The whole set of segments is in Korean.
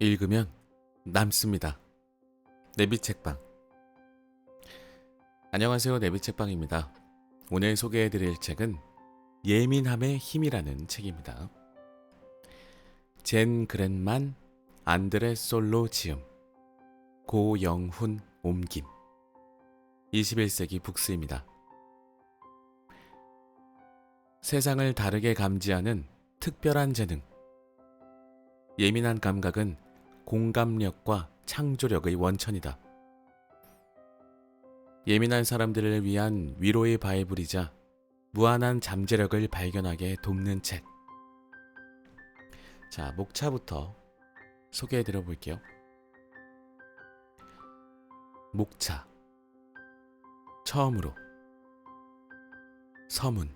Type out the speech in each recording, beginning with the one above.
읽으면 남습니다. 내비책방. 안녕하세요. 내비책방입니다. 오늘 소개해드릴 책은 예민함의 힘이라는 책입니다. 젠 그랜만, 안드레 솔로 지음, 고영훈 옮김. 21세기 북스입니다. 세상을 다르게 감지하는 특별한 재능. 예민한 감각은 공감력과 창조력의 원천이다. 예민한 사람들을 위한 위로의 바이블이자 무한한 잠재력을 발견하게 돕는 책. 자, 목차부터 소개해드려 볼게요. 목차. 처음으로. 서문.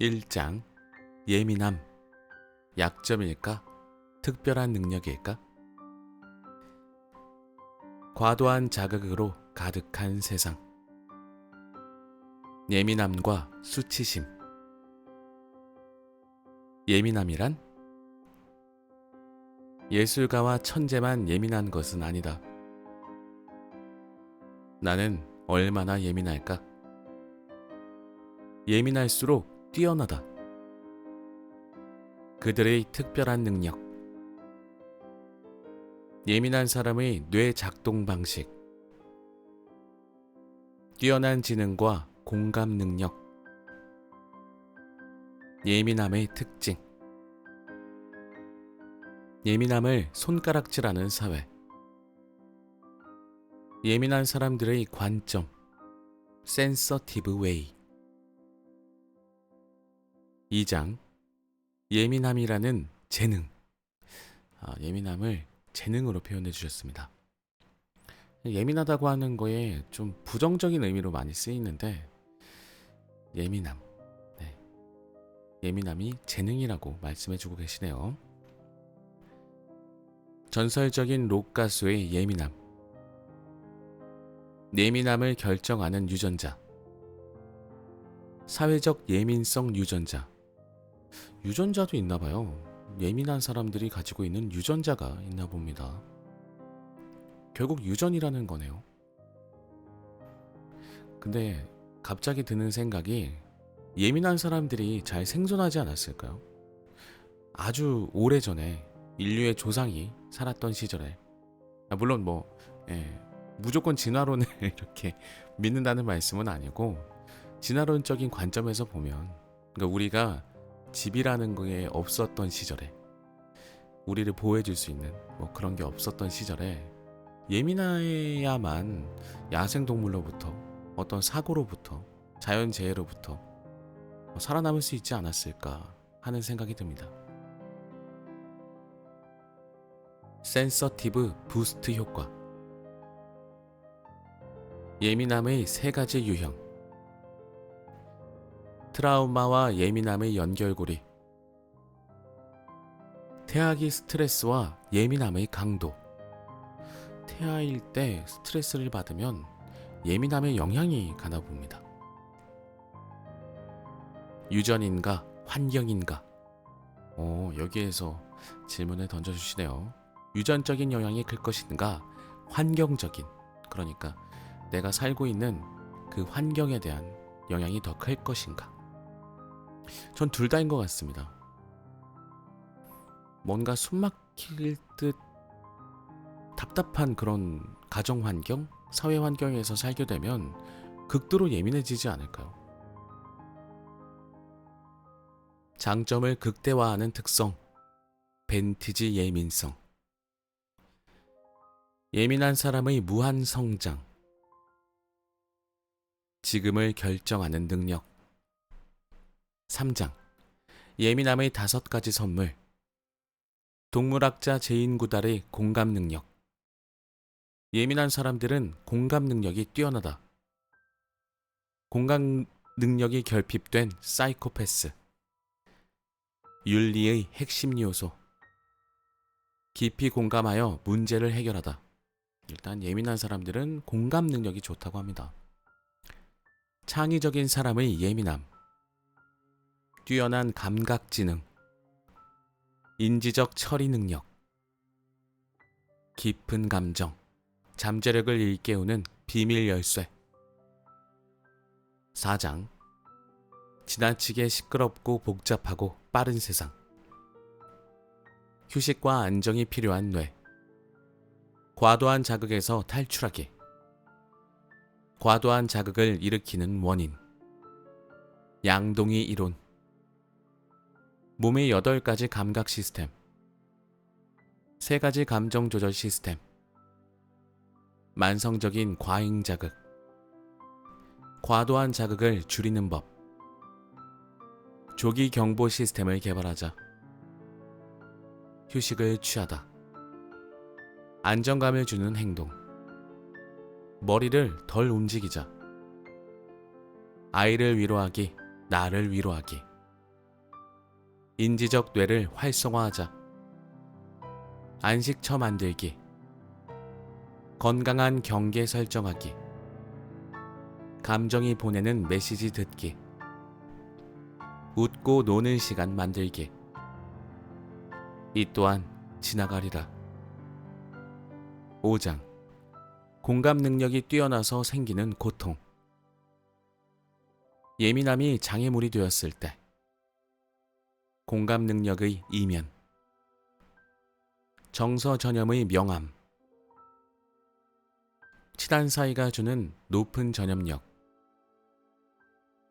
1장. 예민함. 약점일까? 특별한 능력일까? 과도한 자극으로 가득한 세상. 예민함과 수치심. 예민함이란? 예술가와 천재만 예민한 것은 아니다. 나는 얼마나 예민할까? 예민할수록 뛰어나다. 그들의 특별한 능력. 예민한 사람의 뇌 작동 방식. 뛰어난 지능과 공감 능력. 예민함의 특징. 예민함을 손가락질하는 사회. 예민한 사람들의 관점. 센서티브 웨이. 2장. 예민함이라는 재능. 예민함을 재능으로 표현해 주셨습니다. 예민하다고 하는 거에 좀 부정적인 의미로 많이 쓰이는데 예민함. 네. 예민함이 재능이라고 말씀해 주고 계시네요. 전설적인 록 가수의 예민함. 예민함을 결정하는 유전자. 사회적 예민성 유전자. 유전자도 있나 봐요. 예민한 사람들이 가지고 있는 유전자가 있나 봅니다. 결국 유전이라는 거네요. 근데 갑자기 드는 생각이 예민한 사람들이 잘 생존하지 않았을까요? 아주 오래전에 인류의 조상이 살았던 시절에 물론 무조건 진화론을 이렇게 믿는다는 말씀은 아니고 진화론적인 관점에서 보면 그러니까 우리가 집이라는 게 없었던 시절에 우리를 보호해줄 수 있는 그런 게 없었던 시절에 예민해야만 야생동물로부터 어떤 사고로부터 자연재해로부터 살아남을 수 있지 않았을까 하는 생각이 듭니다. 센서티브 부스트 효과. 예민함의 3가지 유형. 트라우마와 예민함의 연결고리. 태아기 스트레스와 예민함의 강도. 태아일 때 스트레스를 받으면 예민함의 영향이 가나 봅니다. 유전인가 환경인가? 여기에서 질문을 던져주시네요. 유전적인 영향이 클 것인가? 환경적인, 그러니까 내가 살고 있는 그 환경에 대한 영향이 더 클 것인가? 전 둘 다인 것 같습니다. 뭔가 숨막힐 듯 답답한 그런 가정 환경, 사회 환경에서 살게 되면 극도로 예민해지지 않을까요? 장점을 극대화하는 특성. 벤티지 예민성. 예민한 사람의 무한 성장. 지금을 결정하는 능력. 3장. 예민함의 5가지 선물. 동물학자 제인 구달의 공감 능력. 예민한 사람들은 공감 능력이 뛰어나다. 공감 능력이 결핍된 사이코패스. 윤리의 핵심 요소. 깊이 공감하여 문제를 해결하다. 일단 예민한 사람들은 공감 능력이 좋다고 합니다. 창의적인 사람의 예민함. 뛰어난 감각 지능, 인지적 처리 능력, 깊은 감정, 잠재력을 일깨우는 비밀 열쇠. 4장. 지나치게 시끄럽고 복잡하고 빠른 세상. 휴식과 안정이 필요한 뇌. 과도한 자극에서 탈출하기. 과도한 자극을 일으키는 원인. 양동이 이론. 몸의 8가지 감각 시스템. 3가지 감정 조절 시스템. 만성적인 과잉 자극. 과도한 자극을 줄이는 법. 조기 경보 시스템을 개발하자. 휴식을 취하다. 안정감을 주는 행동. 머리를 덜 움직이자. 아이를 위로하기, 나를 위로하기. 인지적 뇌를 활성화하자. 안식처 만들기. 건강한 경계 설정하기. 감정이 보내는 메시지 듣기. 웃고 노는 시간 만들기. 이 또한 지나가리라. 5장. 공감 능력이 뛰어나서 생기는 고통. 예민함이 장애물이 되었을 때. 공감 능력의 이면. 정서 전염의 명암. 친한 사이가 주는 높은 전염력.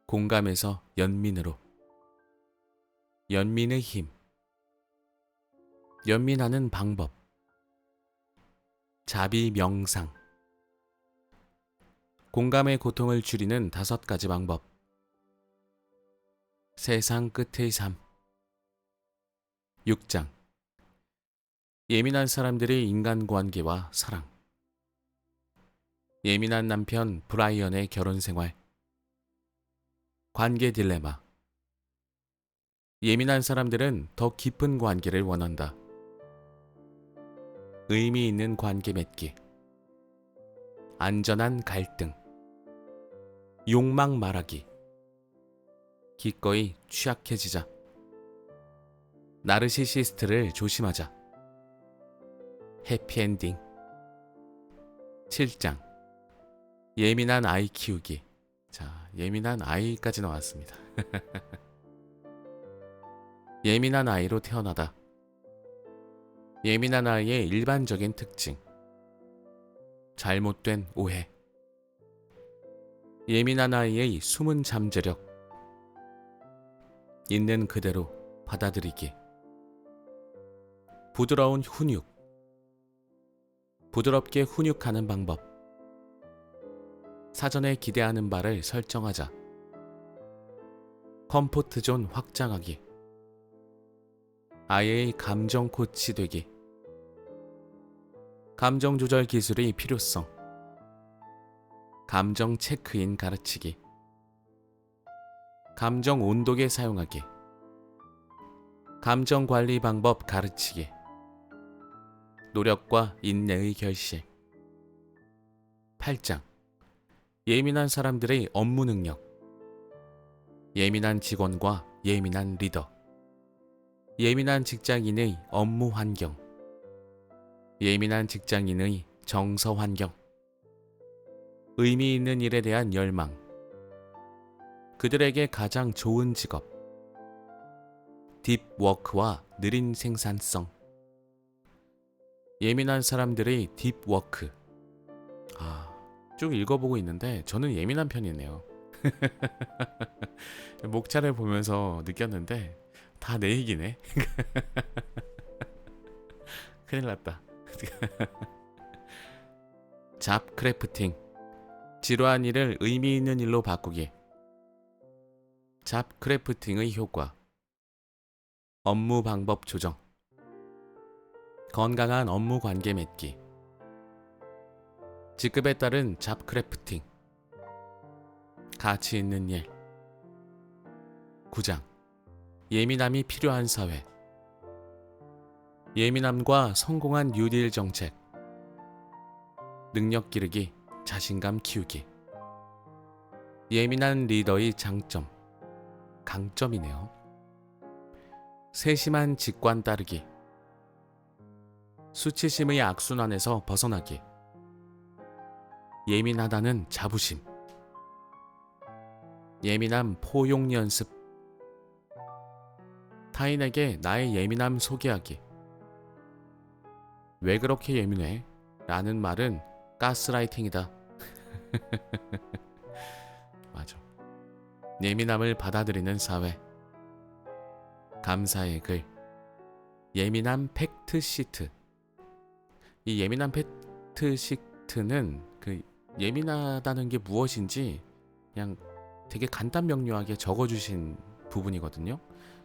공감에서 연민으로. 연민의 힘. 연민하는 방법. 자비 명상. 공감의 고통을 줄이는 5가지 방법. 세상 끝의 삶. 6장. 예민한 사람들의 인간관계와 사랑. 예민한 남편 브라이언의 결혼생활. 관계 딜레마. 예민한 사람들은 더 깊은 관계를 원한다. 의미 있는 관계 맺기. 안전한 갈등. 욕망 말하기. 기꺼이 취약해지자. 나르시시스트를 조심하자. 해피엔딩. 7장. 예민한 아이 키우기. 자, 예민한 아이까지 나왔습니다. 예민한 아이로 태어나다. 예민한 아이의 일반적인 특징. 잘못된 오해. 예민한 아이의 숨은 잠재력. 있는 그대로 받아들이기. 부드러운 훈육. 부드럽게 훈육하는 방법. 사전에 기대하는 바를 설정하자. 컴포트존 확장하기. 아이의 감정 코치 되기. 감정 조절 기술의 필요성. 감정 체크인 가르치기. 감정 온도계 사용하기. 감정 관리 방법 가르치기. 노력과 인내의 결실. 8장. 예민한 사람들의 업무 능력. 예민한 직원과 예민한 리더. 예민한 직장인의 업무 환경. 예민한 직장인의 정서 환경. 의미 있는 일에 대한 열망. 그들에게 가장 좋은 직업. 딥워크와 느린 생산성. 예민한 사람들의 딥워크. 쭉 읽어보고 있는데 저는 예민한 편이네요. 목차를 보면서 느꼈는데 다 내 얘기네. 큰일 났다. 잡 크래프팅. 지루한 일을 의미 있는 일로 바꾸기. 잡 크래프팅의 효과. 업무 방법 조정. 건강한 업무 관계 맺기. 직급에 따른 잡 크래프팅. 가치 있는 일. 9장. 예민함이 필요한 사회. 예민함과 성공한 뉴딜 정책. 능력 기르기, 자신감 키우기. 예민한 리더의 장점, 강점이네요. 세심한 직관 따르기. 수치심의 악순환에서 벗어나기. 예민하다는 자부심. 예민함 포용 연습. 타인에게 나의 예민함 소개하기. 왜 그렇게 예민해? 라는 말은 가스라이팅이다. 맞아. 예민함을 받아들이는 사회. 감사의 글. 예민함 팩트 시트. 이 예민함 팩트 시트는 그 예민하다는 게 무엇인지 그냥 되게 간단 명료하게 적어주신 부분이거든요.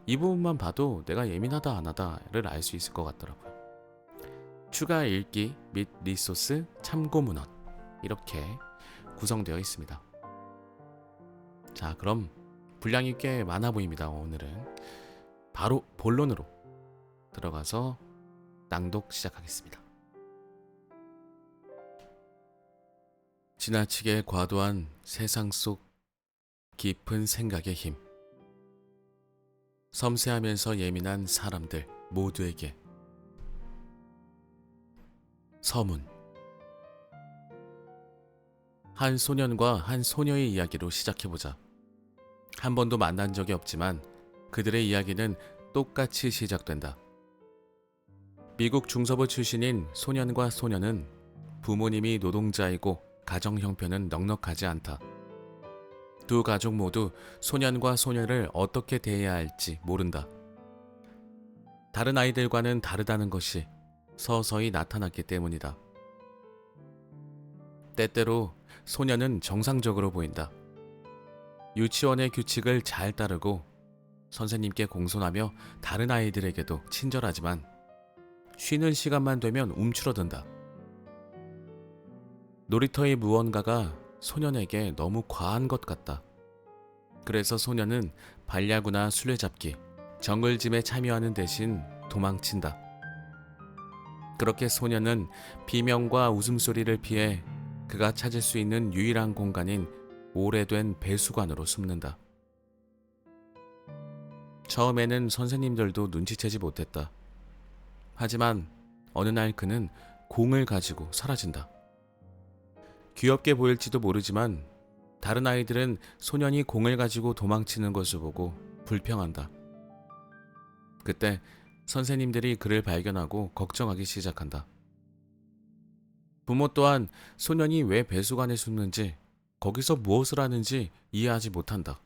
이 부분만 봐도 내가 예민하다 안 하다를 알 수 있을 것 같더라고요. 추가 읽기 및 리소스 참고 문헌 이렇게 구성되어 있습니다. 자, 그럼 분량이 꽤 많아 보입니다. 오늘은 바로 본론으로 들어가서 낭독 시작하겠습니다. 지나치게 과도한 세상 속 깊은 생각의 힘. 섬세하면서 예민한 사람들 모두에게. 서문. 한 소년과 한 소녀의 이야기로 시작해보자. 한 번도 만난 적이 없지만 그들의 이야기는 똑같이 시작된다. 미국 중서부 출신인 소년과 소녀는 부모님이 노동자이고 가정 형편은 넉넉하지 않다. 두 가족 모두 소년과 소녀를 어떻게 대해야 할지 모른다. 다른 아이들과는 다르다는 것이 서서히 나타났기 때문이다. 때때로 소녀는 정상적으로 보인다. 유치원의 규칙을 잘 따르고 선생님께 공손하며 다른 아이들에게도 친절하지만 쉬는 시간만 되면 움츠러든다. 놀이터의 무언가가 소년에게 너무 과한 것 같다. 그래서 소년은 반야구나 술래잡기, 정글짐에 참여하는 대신 도망친다. 그렇게 소년은 비명과 웃음소리를 피해 그가 찾을 수 있는 유일한 공간인 오래된 배수관으로 숨는다. 처음에는 선생님들도 눈치채지 못했다. 하지만 어느 날 그는 공을 가지고 사라진다. 귀엽게 보일지도 모르지만 다른 아이들은 소년이 공을 가지고 도망치는 것을 보고 불평한다. 그때 선생님들이 그를 발견하고 걱정하기 시작한다. 부모 또한 소년이 왜 배수관에 숨는지, 거기서 무엇을 하는지 이해하지 못한다.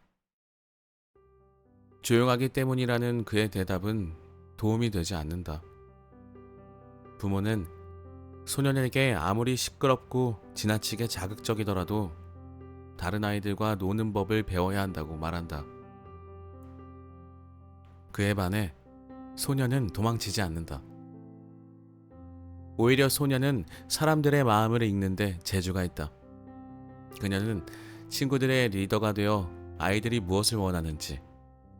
조용하기 때문이라는 그의 대답은 도움이 되지 않는다. 부모는 소년에게 아무리 시끄럽고 지나치게 자극적이더라도 다른 아이들과 노는 법을 배워야 한다고 말한다. 그에 반해 소년은 도망치지 않는다. 오히려 소년은 사람들의 마음을 읽는데 재주가 있다. 그녀는 친구들의 리더가 되어 아이들이 무엇을 원하는지,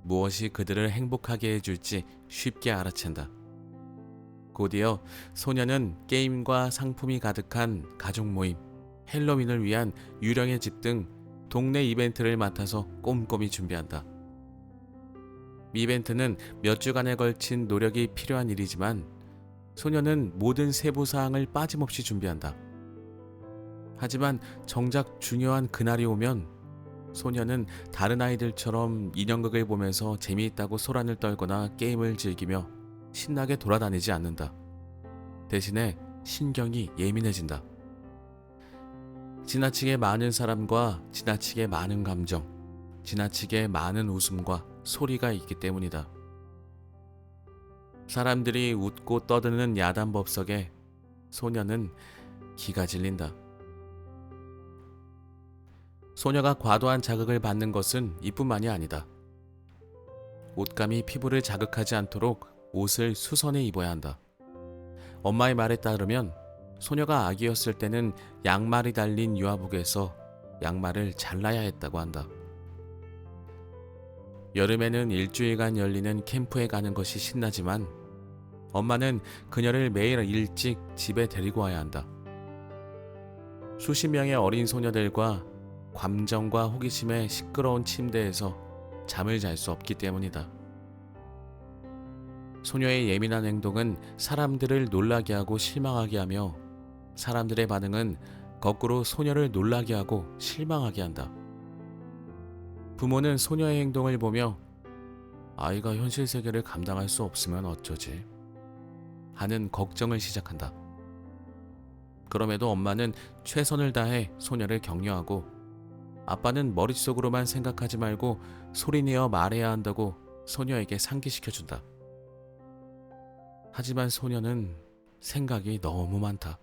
무엇이 그들을 행복하게 해줄지 쉽게 알아챈다. 곧이어 소년은 게임과 상품이 가득한 가족 모임, 헬로윈을 위한 유령의 집 등 동네 이벤트를 맡아서 꼼꼼히 준비한다. 이벤트는 몇 주간에 걸친 노력이 필요한 일이지만 소년은 모든 세부사항을 빠짐없이 준비한다. 하지만 정작 중요한 그날이 오면 소년은 다른 아이들처럼 인형극을 보면서 재미있다고 소란을 떨거나 게임을 즐기며 신나게 돌아다니지 않는다. 대신에 신경이 예민해진다. 지나치게 많은 사람과 지나치게 많은 감정, 지나치게 많은 웃음과 소리가 있기 때문이다. 사람들이 웃고 떠드는 야단법석에 소녀는 기가 질린다. 소녀가 과도한 자극을 받는 것은 이뿐만이 아니다. 옷감이 피부를 자극하지 않도록 옷을 수선해 입어야 한다. 엄마의 말에 따르면 소녀가 아기였을 때는 양말이 달린 유아복에서 양말을 잘라야 했다고 한다. 여름에는 일주일간 열리는 캠프에 가는 것이 신나지만 엄마는 그녀를 매일 일찍 집에 데리고 와야 한다. 수십 명의 어린 소녀들과 감정과 호기심에 시끄러운 침대에서 잠을 잘 수 없기 때문이다. 소녀의 예민한 행동은 사람들을 놀라게 하고 실망하게 하며 사람들의 반응은 거꾸로 소녀를 놀라게 하고 실망하게 한다. 부모는 소녀의 행동을 보며 아이가 현실 세계를 감당할 수 없으면 어쩌지? 하는 걱정을 시작한다. 그럼에도 엄마는 최선을 다해 소녀를 격려하고 아빠는 머릿속으로만 생각하지 말고 소리내어 말해야 한다고 소녀에게 상기시켜준다. 하지만 소녀는 생각이 너무 많다.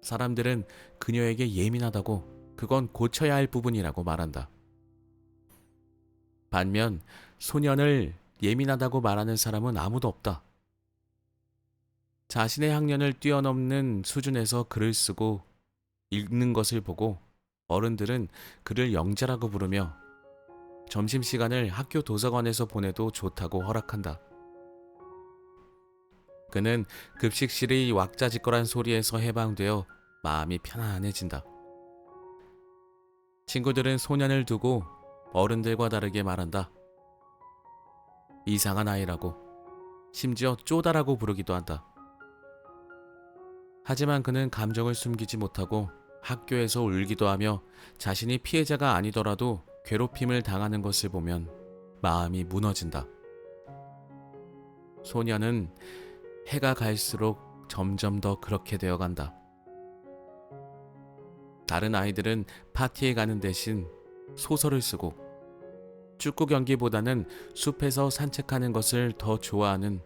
사람들은 그녀에게 예민하다고 그건 고쳐야 할 부분이라고 말한다. 반면 소년을 예민하다고 말하는 사람은 아무도 없다. 자신의 학년을 뛰어넘는 수준에서 글을 쓰고 읽는 것을 보고 어른들은 그를 영재라고 부르며 점심시간을 학교 도서관에서 보내도 좋다고 허락한다. 그는 급식실의 왁자지껄한 소리에서 해방되어 마음이 편안해진다. 친구들은 소년을 두고 어른들과 다르게 말한다. 이상한 아이라고, 심지어 쪼다라고 부르기도 한다. 하지만 그는 감정을 숨기지 못하고 학교에서 울기도 하며 자신이 피해자가 아니더라도 괴롭힘을 당하는 것을 보면 마음이 무너진다. 소녀는 해가 갈수록 점점 더 그렇게 되어간다. 다른 아이들은 파티에 가는 대신 소설을 쓰고 축구 경기보다는 숲에서 산책하는 것을 더 좋아하는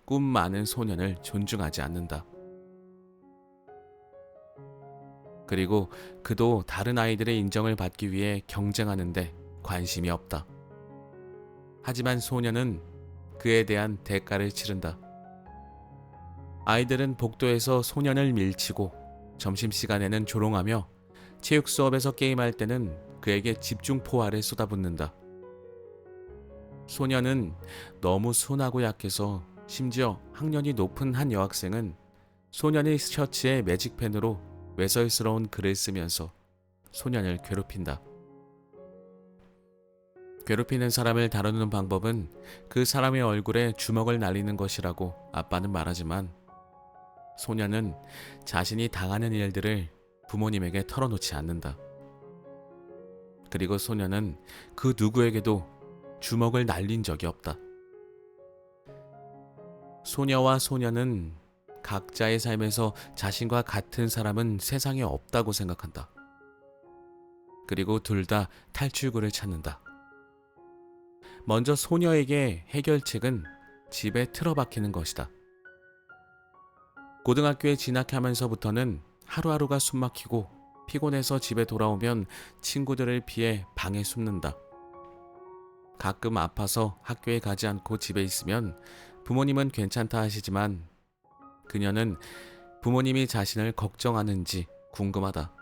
꿈 많은 소년을 존중하지 않는다. 그리고 그도 다른 아이들의 인정을 받기 위해 경쟁하는데 관심이 없다. 하지만 소년은 그에 대한 대가를 치른다. 아이들은 복도에서 소년을 밀치고 점심시간에는 조롱하며 체육 수업에서 게임할 때는 그에게 집중 포화를 쏟아붓는다. 소년은 너무 순하고 약해서 심지어 학년이 높은 한 여학생은 소년의 셔츠에 매직펜으로 외설스러운 글을 쓰면서 소년을 괴롭힌다. 괴롭히는 사람을 다루는 방법은 그 사람의 얼굴에 주먹을 날리는 것이라고 아빠는 말하지만 소년은 자신이 당하는 일들을 부모님에게 털어놓지 않는다. 그리고 소년은 그 누구에게도 주먹을 날린 적이 없다. 소녀와 소년은 각자의 삶에서 자신과 같은 사람은 세상에 없다고 생각한다. 그리고 둘 다 탈출구를 찾는다. 먼저 소녀에게 해결책은 집에 틀어박히는 것이다. 고등학교에 진학하면서부터는 하루하루가 숨막히고 피곤해서 집에 돌아오면 친구들을 피해 방에 숨는다. 가끔 아파서 학교에 가지 않고 집에 있으면 부모님은 괜찮다 하시지만 그녀는 부모님이 자신을 걱정하는지 궁금하다.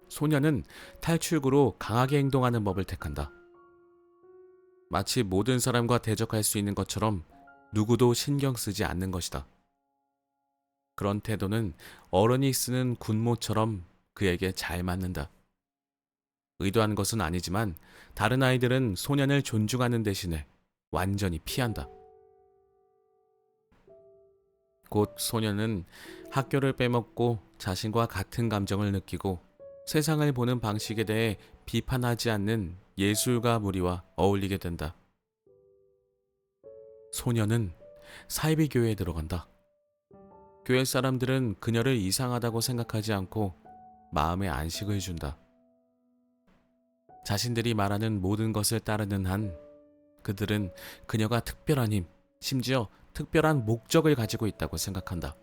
소녀는 탈출구로 강하게 행동하는 법을 택한다. 마치 모든 사람과 대적할 수 있는 것처럼 누구도 신경 쓰지 않는 것이다. 그런 태도는 어른이 쓰는 군모처럼 그에게 잘 맞는다. 의도한 것은 아니지만 다른 아이들은 소년을 존중하는 대신에 완전히 피한다. 곧 소년은 학교를 빼먹고 자신과 같은 감정을 느끼고 세상을 보는 방식에 대해 비판하지 않는 예술가 무리와 어울리게 된다. 소년은 사이비교회에 들어간다. 교회 사람들은 그녀를 이상하다고 생각하지 않고 마음의 안식을 준다. 자신들이 말하는 모든 것을 따르는 한 그들은 그녀가 특별한 힘, 심지어 특별한 목적을 가지고 있다고 생각한다.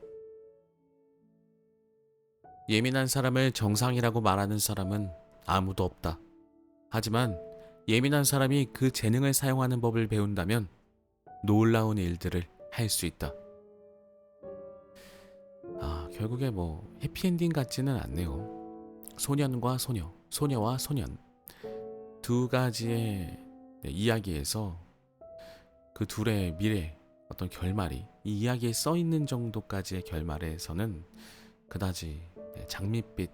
예민한 사람을 정상이라고 말하는 사람은 아무도 없다. 하지만 예민한 사람이 그 재능을 사용하는 법을 배운다면 놀라운 일들을 할 수 있다. 결국에 해피엔딩 같지는 않네요. 소년과 소녀, 소녀와 소년 두 가지의 이야기에서 그 둘의 미래 어떤 결말이 이 이야기에 써 있는 정도까지의 결말에서는 그다지 장밋빛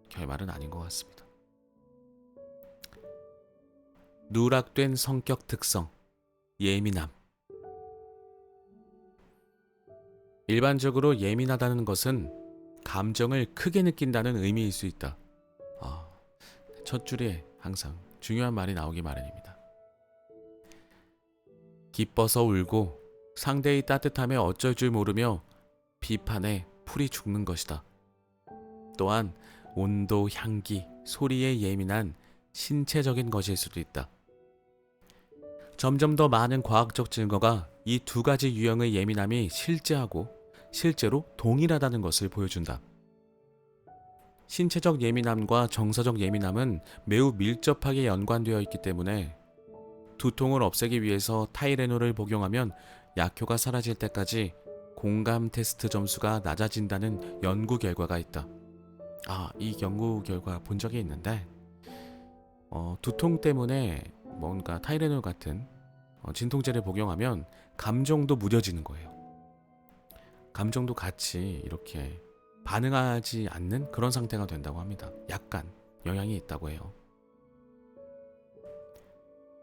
결말은 아닌 것 같습니다. 누락된 성격 특성. 예민함. 일반적으로 예민하다는 것은 감정을 크게 느낀다는 의미일 수 있다. 아, 첫 줄에 항상 중요한 말이 나오기 마련입니다. 기뻐서 울고 상대의 따뜻함에 어쩔 줄 모르며 비판에 풀이 죽는 것이다. 또한 온도, 향기, 소리에 예민한 신체적인 것일 수도 있다. 점점 더 많은 과학적 증거가 이 두 가지 유형의 예민함이 실제로 동일하다는 것을 보여준다. 신체적 예민함과 정서적 예민함은 매우 밀접하게 연관되어 있기 때문에 두통을 없애기 위해서 타이레놀을 복용하면 약효가 사라질 때까지 공감 테스트 점수가 낮아진다는 연구 결과가 있다. 이 연구 결과 본 적이 있는데 두통 때문에 뭔가 타이레놀 같은 진통제를 복용하면 감정도 무뎌지는 거예요. 감정도 같이 이렇게 반응하지 않는 그런 상태가 된다고 합니다. 약간 영향이 있다고 해요.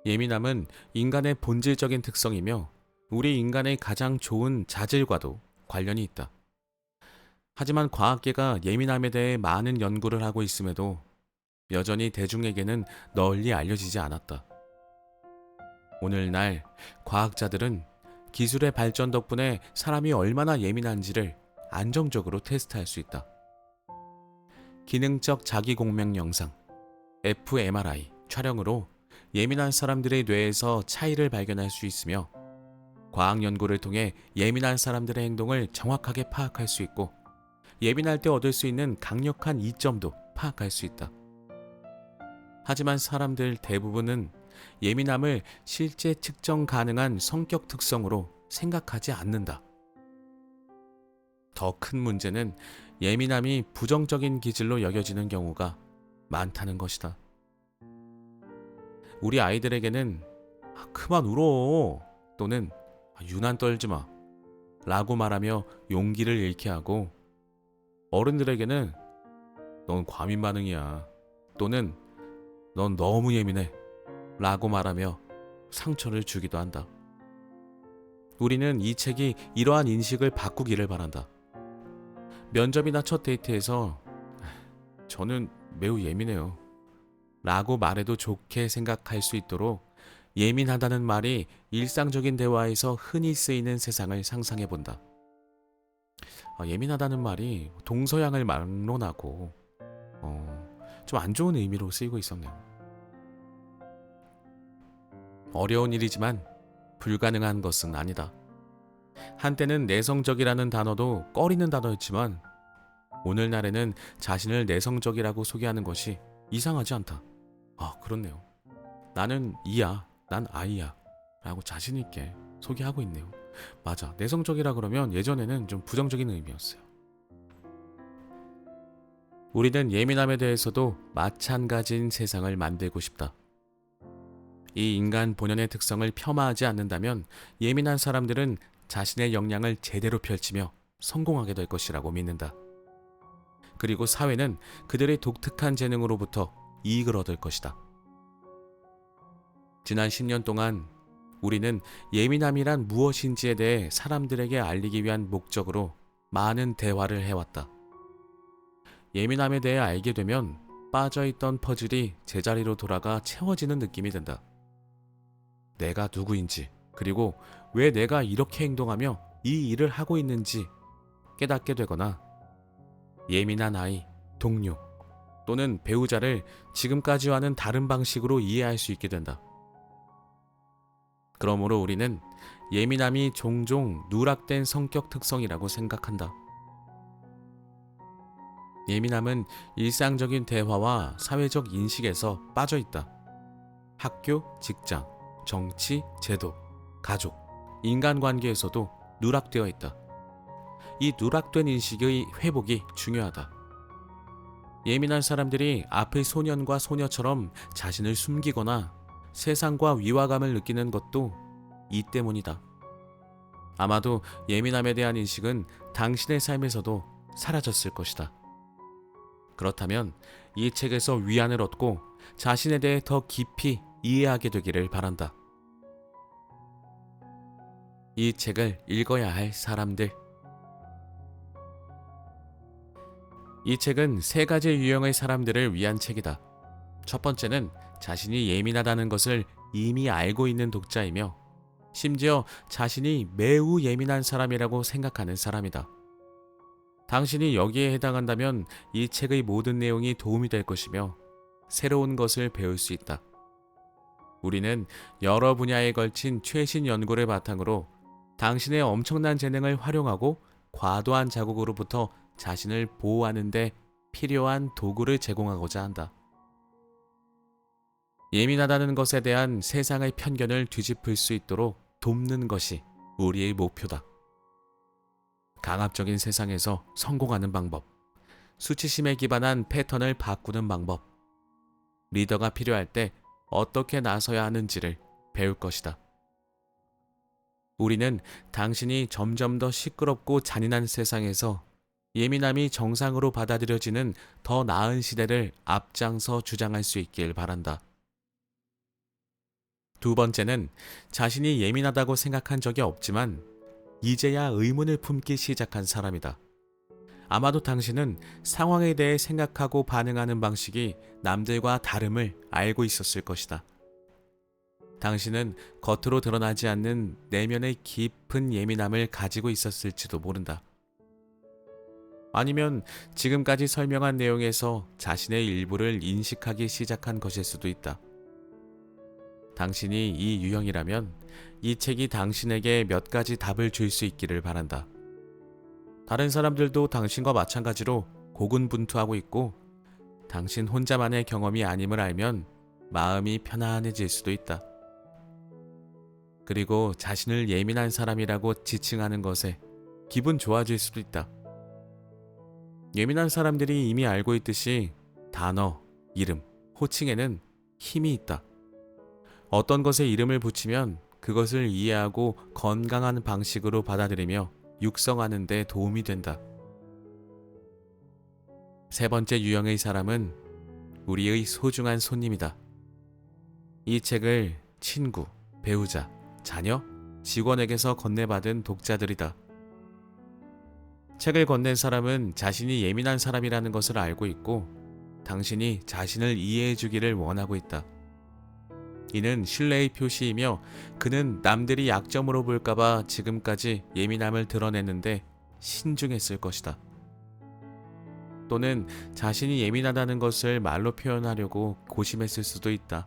예민함은 인간의 본질적인 특성이며 우리 인간의 가장 좋은 자질과도 관련이 있다. 하지만 과학계가 예민함에 대해 많은 연구를 하고 있음에도 여전히 대중에게는 널리 알려지지 않았다. 오늘날 과학자들은 기술의 발전 덕분에 사람이 얼마나 예민한지를 안정적으로 테스트할 수 있다. 기능적 자기공명 영상, fMRI 촬영으로 예민한 사람들의 뇌에서 차이를 발견할 수 있으며 과학 연구를 통해 예민한 사람들의 행동을 정확하게 파악할 수 있고 예민할 때 얻을 수 있는 강력한 이점도 파악할 수 있다. 하지만 사람들 대부분은 예민함을 실제 측정 가능한 성격 특성으로 생각하지 않는다. 더 큰 문제는 예민함이 부정적인 기질로 여겨지는 경우가 많다는 것이다. 우리 아이들에게는 그만 울어 또는 유난 떨지 마 라고 말하며 용기를 잃게 하고 어른들에게는 넌 과민 반응이야 또는 넌 너무 예민해 라고 말하며 상처를 주기도 한다. 우리는 이 책이 이러한 인식을 바꾸기를 바란다. 면접이나 첫 데이트에서 저는 매우 예민해요 라고 말해도 좋게 생각할 수 있도록 예민하다는 말이 일상적인 대화에서 흔히 쓰이는 세상을 상상해 본다. 예민하다는 말이 동서양을 막론하고 좀 안 좋은 의미로 쓰이고 있었네요. 어려운 일이지만 불가능한 것은 아니다. 한때는 내성적이라는 단어도 꺼리는 단어였지만 오늘날에는 자신을 내성적이라고 소개하는 것이 이상하지 않다. 그렇네요. 나는 이야, 난 아이야 라고 자신 있게 소개하고 있네요. 맞아, 내성적이라 그러면 예전에는 좀 부정적인 의미였어요. 우리는 예민함에 대해서도 마찬가지인 세상을 만들고 싶다. 이 인간 본연의 특성을 폄하하지 않는다면 예민한 사람들은 자신의 역량을 제대로 펼치며 성공하게 될 것이라고 믿는다. 그리고 사회는 그들의 독특한 재능으로부터 이익을 얻을 것이다. 지난 10년 동안 우리는 예민함이란 무엇인지에 대해 사람들에게 알리기 위한 목적으로 많은 대화를 해왔다. 예민함에 대해 알게 되면 빠져있던 퍼즐이 제자리로 돌아가 채워지는 느낌이 든다. 내가 누구인지, 그리고 왜 내가 이렇게 행동하며 이 일을 하고 있는지 깨닫게 되거나 예민한 아이, 동료 또는 배우자를 지금까지와는 다른 방식으로 이해할 수 있게 된다. 그러므로 우리는 예민함이 종종 누락된 성격 특성이라고 생각한다. 예민함은 일상적인 대화와 사회적 인식에서 빠져 있다. 학교, 직장, 정치, 제도, 가족, 인간관계에서도 누락되어 있다. 이 누락된 인식의 회복이 중요하다. 예민한 사람들이 앞의 소년과 소녀처럼 자신을 숨기거나 세상과 위화감을 느끼는 것도 이 때문이다. 아마도 예민함에 대한 인식은 당신의 삶에서도 사라졌을 것이다. 그렇다면 이 책에서 위안을 얻고 자신에 대해 더 깊이 이해하게 되기를 바란다. 이 책을 읽어야 할 사람들. 이 책은 세 가지 유형의 사람들을 위한 책이다. 첫 번째는 자신이 예민하다는 것을 이미 알고 있는 독자이며 심지어 자신이 매우 예민한 사람이라고 생각하는 사람이다. 당신이 여기에 해당한다면 이 책의 모든 내용이 도움이 될 것이며 새로운 것을 배울 수 있다. 우리는 여러 분야에 걸친 최신 연구를 바탕으로 당신의 엄청난 재능을 활용하고 과도한 자극으로부터 자신을 보호하는 데 필요한 도구를 제공하고자 한다. 예민하다는 것에 대한 세상의 편견을 뒤집을 수 있도록 돕는 것이 우리의 목표다. 강압적인 세상에서 성공하는 방법, 수치심에 기반한 패턴을 바꾸는 방법, 리더가 필요할 때 어떻게 나서야 하는지를 배울 것이다. 우리는 당신이 점점 더 시끄럽고 잔인한 세상에서 예민함이 정상으로 받아들여지는 더 나은 시대를 앞장서 주장할 수 있길 바란다. 두 번째는 자신이 예민하다고 생각한 적이 없지만 이제야 의문을 품기 시작한 사람이다. 아마도 당신은 상황에 대해 생각하고 반응하는 방식이 남들과 다름을 알고 있었을 것이다. 당신은 겉으로 드러나지 않는 내면의 깊은 예민함을 가지고 있었을지도 모른다. 아니면 지금까지 설명한 내용에서 자신의 일부를 인식하기 시작한 것일 수도 있다. 당신이 이 유형이라면 이 책이 당신에게 몇 가지 답을 줄 수 있기를 바란다. 다른 사람들도 당신과 마찬가지로 고군분투하고 있고 당신 혼자만의 경험이 아님을 알면 마음이 편안해질 수도 있다. 그리고 자신을 예민한 사람이라고 지칭하는 것에 기분 좋아질 수도 있다. 예민한 사람들이 이미 알고 있듯이 단어, 이름, 호칭에는 힘이 있다. 어떤 것에 이름을 붙이면 그것을 이해하고 건강한 방식으로 받아들이며 육성하는 데 도움이 된다. 세 번째 유형의 사람은 우리의 소중한 손님이다. 이 책을 친구, 배우자, 자녀, 직원에게서 건네받은 독자들이다. 책을 건넨 사람은 자신이 예민한 사람이라는 것을 알고 있고 당신이 자신을 이해해 주기를 원하고 있다. 이는 신뢰의 표시이며 그는 남들이 약점으로 볼까봐 지금까지 예민함을 드러냈는데 신중했을 것이다. 또는 자신이 예민하다는 것을 말로 표현하려고 고심했을 수도 있다.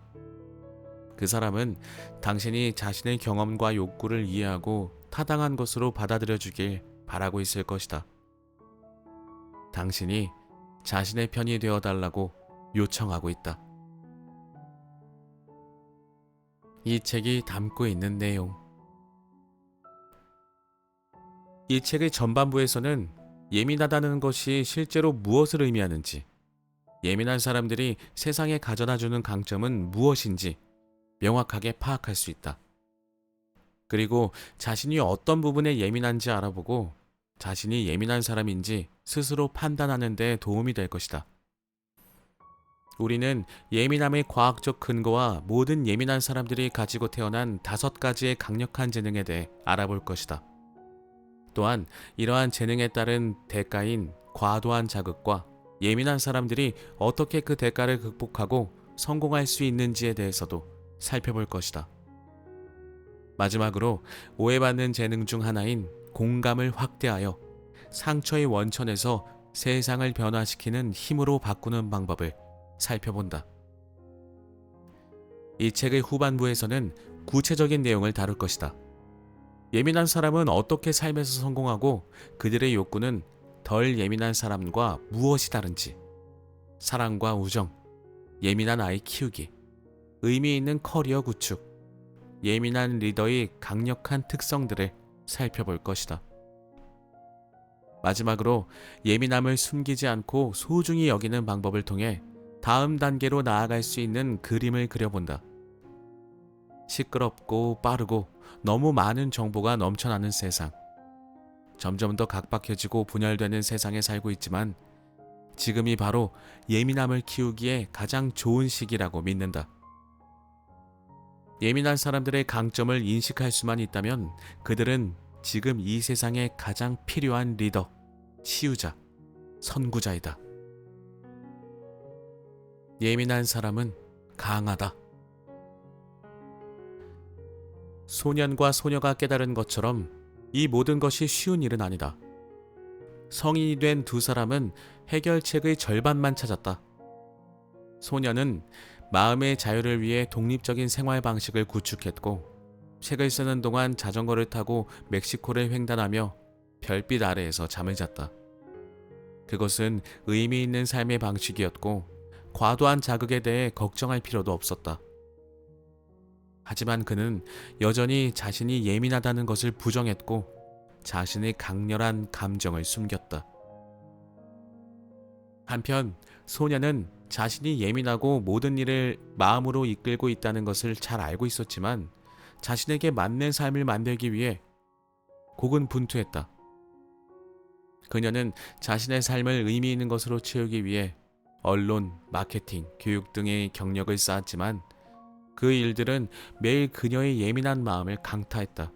그 사람은 당신이 자신의 경험과 욕구를 이해하고 타당한 것으로 받아들여 주길 바라고 있을 것이다. 당신이 자신의 편이 되어달라고 요청하고 있다. 이 책이 담고 있는 내용. 이 책의 전반부에서는 예민하다는 것이 실제로 무엇을 의미하는지, 예민한 사람들이 세상에 가져다주는 강점은 무엇인지 명확하게 파악할 수 있다. 그리고 자신이 어떤 부분에 예민한지 알아보고 자신이 예민한 사람인지 스스로 판단하는 데 도움이 될 것이다. 우리는 예민함의 과학적 근거와 모든 예민한 사람들이 가지고 태어난 5가지의 강력한 재능에 대해 알아볼 것이다. 또한 이러한 재능에 따른 대가인 과도한 자극과 예민한 사람들이 어떻게 그 대가를 극복하고 성공할 수 있는지에 대해서도 살펴볼 것이다. 마지막으로 오해받는 재능 중 하나인 공감을 확대하여 상처의 원천에서 세상을 변화시키는 힘으로 바꾸는 방법을 살펴본다. 이 책의 후반부에서는 구체적인 내용을 다룰 것이다. 예민한 사람은 어떻게 삶에서 성공하고 그들의 욕구는 덜 예민한 사람과 무엇이 다른지, 사랑과 우정, 예민한 아이 키우기, 의미 있는 커리어 구축, 예민한 리더의 강력한 특성들을 살펴볼 것이다. 마지막으로 예민함을 숨기지 않고 소중히 여기는 방법을 통해 다음 단계로 나아갈 수 있는 그림을 그려본다. 시끄럽고 빠르고 너무 많은 정보가 넘쳐나는 세상. 점점 더 각박해지고 분열되는 세상에 살고 있지만 지금이 바로 예민함을 키우기에 가장 좋은 시기라고 믿는다. 예민한 사람들의 강점을 인식할 수만 있다면 그들은 지금 이 세상에 가장 필요한 리더, 치유자, 선구자이다. 예민한 사람은 강하다. 소년과 소녀가 깨달은 것처럼 이 모든 것이 쉬운 일은 아니다. 성인이 된 두 사람은 해결책의 절반만 찾았다. 소년은 마음의 자유를 위해 독립적인 생활 방식을 구축했고, 책을 쓰는 동안 자전거를 타고 멕시코를 횡단하며 별빛 아래에서 잠을 잤다. 그것은 의미 있는 삶의 방식이었고, 과도한 자극에 대해 걱정할 필요도 없었다. 하지만 그는 여전히 자신이 예민하다는 것을 부정했고, 자신의 강렬한 감정을 숨겼다. 한편 소녀는 자신이 예민하고 모든 일을 마음으로 이끌고 있다는 것을 잘 알고 있었지만 자신에게 맞는 삶을 만들기 위해 고군분투했다. 그녀는 자신의 삶을 의미 있는 것으로 채우기 위해 언론, 마케팅, 교육 등의 경력을 쌓았지만 그 일들은 매일 그녀의 예민한 마음을 강타했다.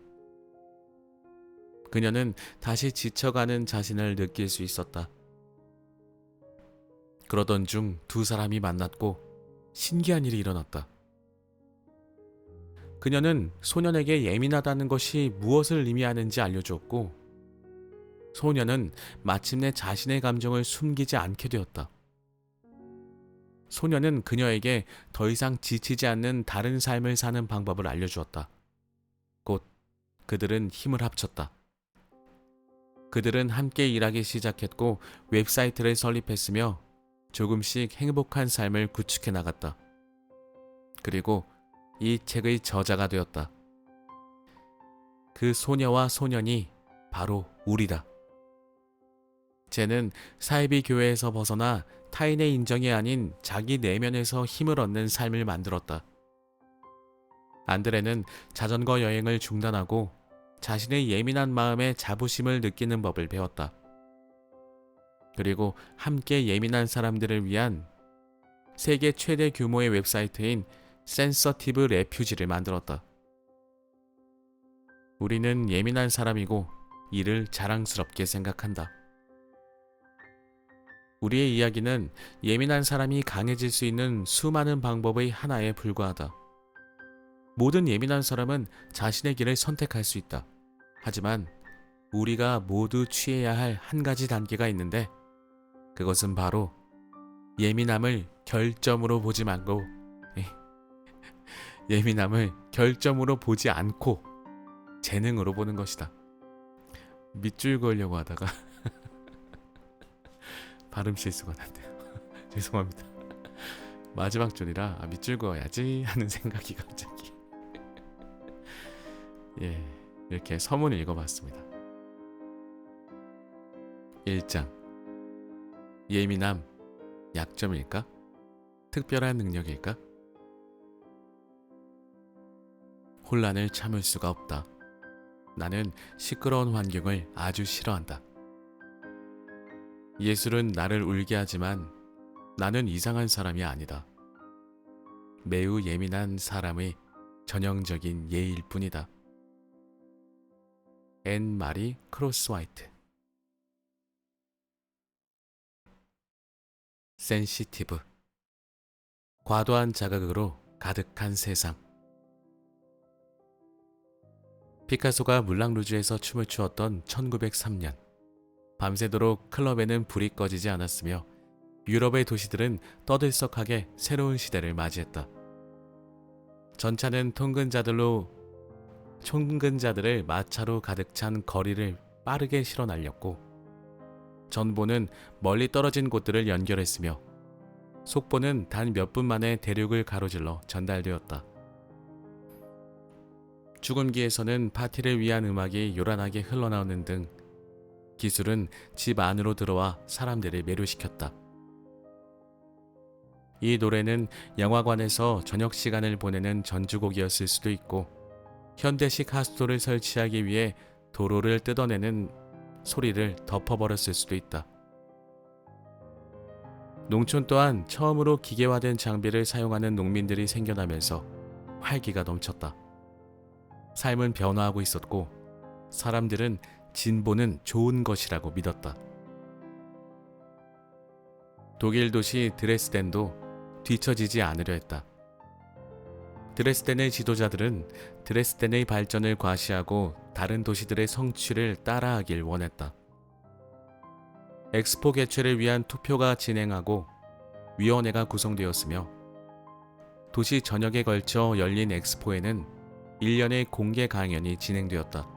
그녀는 다시 지쳐가는 자신을 느낄 수 있었다. 그러던 중 두 사람이 만났고 신기한 일이 일어났다. 그녀는 소년에게 예민하다는 것이 무엇을 의미하는지 알려주었고, 소년은 마침내 자신의 감정을 숨기지 않게 되었다. 소년은 그녀에게 더 이상 지치지 않는 다른 삶을 사는 방법을 알려주었다. 곧 그들은 힘을 합쳤다. 그들은 함께 일하기 시작했고 웹사이트를 설립했으며 조금씩 행복한 삶을 구축해 나갔다. 그리고 이 책의 저자가 되었다. 그 소녀와 소년이 바로 우리다. 쟤는 사이비 교회에서 벗어나 타인의 인정이 아닌 자기 내면에서 힘을 얻는 삶을 만들었다. 안드레는 자전거 여행을 중단하고 자신의 예민한 마음에 자부심을 느끼는 법을 배웠다. 그리고 함께 예민한 사람들을 위한 세계 최대 규모의 웹사이트인 센서티브 레퓨지를 만들었다. 우리는 예민한 사람이고 이를 자랑스럽게 생각한다. 우리의 이야기는 예민한 사람이 강해질 수 있는 수많은 방법의 하나에 불과하다. 모든 예민한 사람은 자신의 길을 선택할 수 있다. 하지만 우리가 모두 취해야 할 한 가지 단계가 있는데 그것은 바로 예민함을 결점으로 보지 말고 예민함을 결점으로 보지 않고 재능으로 보는 것이다. 밑줄 그으려고 하다가 발음 실수가 났네요. 죄송합니다. 마지막 줄이라 밑줄 그어야지 하는 생각이 갑자기 이렇게 서문을 읽어봤습니다. 1장 예민함, 약점일까? 특별한 능력일까? 혼란을 참을 수가 없다. 나는 시끄러운 환경을 아주 싫어한다. 예술은 나를 울게 하지만 나는 이상한 사람이 아니다. 매우 예민한 사람의 전형적인 예일 뿐이다. 앤 마리 크로스화이트. 센시티브. 과도한 자극으로 가득한 세상. 피카소가 물랑루즈에서 춤을 추었던 1903년. 밤새도록 클럽에는 불이 꺼지지 않았으며 유럽의 도시들은 떠들썩하게 새로운 시대를 맞이했다. 전차는 총근자들을 마차로 가득 찬 거리를 빠르게 실어 날렸고 전보는 멀리 떨어진 곳들을 연결했으며 속보는 단 몇 분 만에 대륙을 가로질러 전달되었다. 죽음기에서는 파티를 위한 음악이 요란하게 흘러나오는 등 기술은 집 안으로 들어와 사람들을 매료시켰다. 이 노래는 영화관에서 저녁 시간을 보내는 전주곡이었을 수도 있고 현대식 핫스토를 설치하기 위해 도로를 뜯어내는 소리를 덮어버렸을 수도 있다. 농촌 또한 처음으로 기계화된 장비를 사용하는 농민들이 생겨나면서 활기가 넘쳤다. 삶은 변화하고 있었고 사람들은 진보는 좋은 것이라고 믿었다. 독일 도시 드레스덴도 뒤처지지 않으려 했다. 드레스덴의 지도자들은 드레스덴의 발전을 과시하고 다른 도시들의 성취를 따라하길 원했다. 엑스포 개최를 위한 투표가 진행하고 위원회가 구성되었으며 도시 전역에 걸쳐 열린 엑스포에는 1년의 공개 강연이 진행되었다.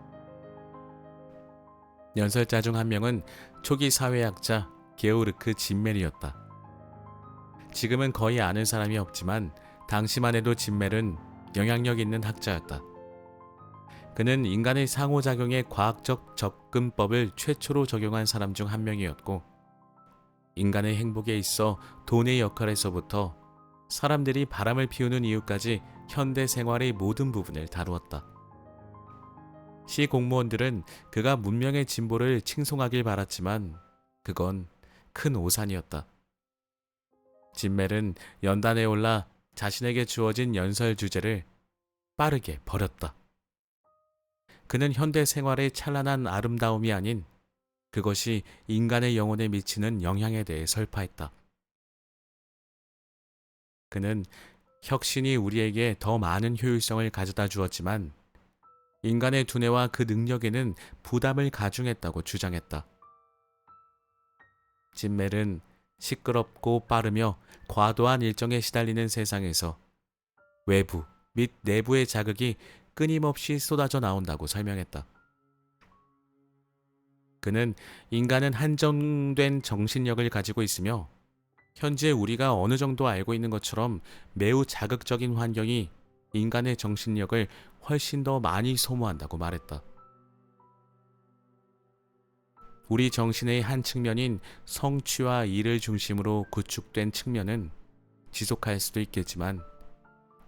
연설자 중 한 명은 초기 사회학자 게오르크 진멜이었다. 지금은 거의 아는 사람이 없지만 당시만 해도 진멜은 영향력 있는 학자였다. 그는 인간의 상호작용의 과학적 접근법을 최초로 적용한 사람 중 한 명이었고 인간의 행복에 있어 돈의 역할에서부터 사람들이 바람을 피우는 이유까지 현대 생활의 모든 부분을 다루었다. 시 공무원들은 그가 문명의 진보를 칭송하길 바랐지만 그건 큰 오산이었다. 진멜은 연단에 올라 자신에게 주어진 연설 주제를 빠르게 버렸다. 그는 현대 생활의 찬란한 아름다움이 아닌 그것이 인간의 영혼에 미치는 영향에 대해 설파했다. 그는 혁신이 우리에게 더 많은 효율성을 가져다 주었지만 인간의 두뇌와 그 능력에는 부담을 가중했다고 주장했다. 진멜은 시끄럽고 빠르며 과도한 일정에 시달리는 세상에서 외부 및 내부의 자극이 끊임없이 쏟아져 나온다고 설명했다. 그는 인간은 한정된 정신력을 가지고 있으며 현재 우리가 어느 정도 알고 있는 것처럼 매우 자극적인 환경이 인간의 정신력을 훨씬 더 많이 소모한다고 말했다. 우리 정신의 한 측면인 성취와 일을 중심으로 구축된 측면은 지속할 수도 있겠지만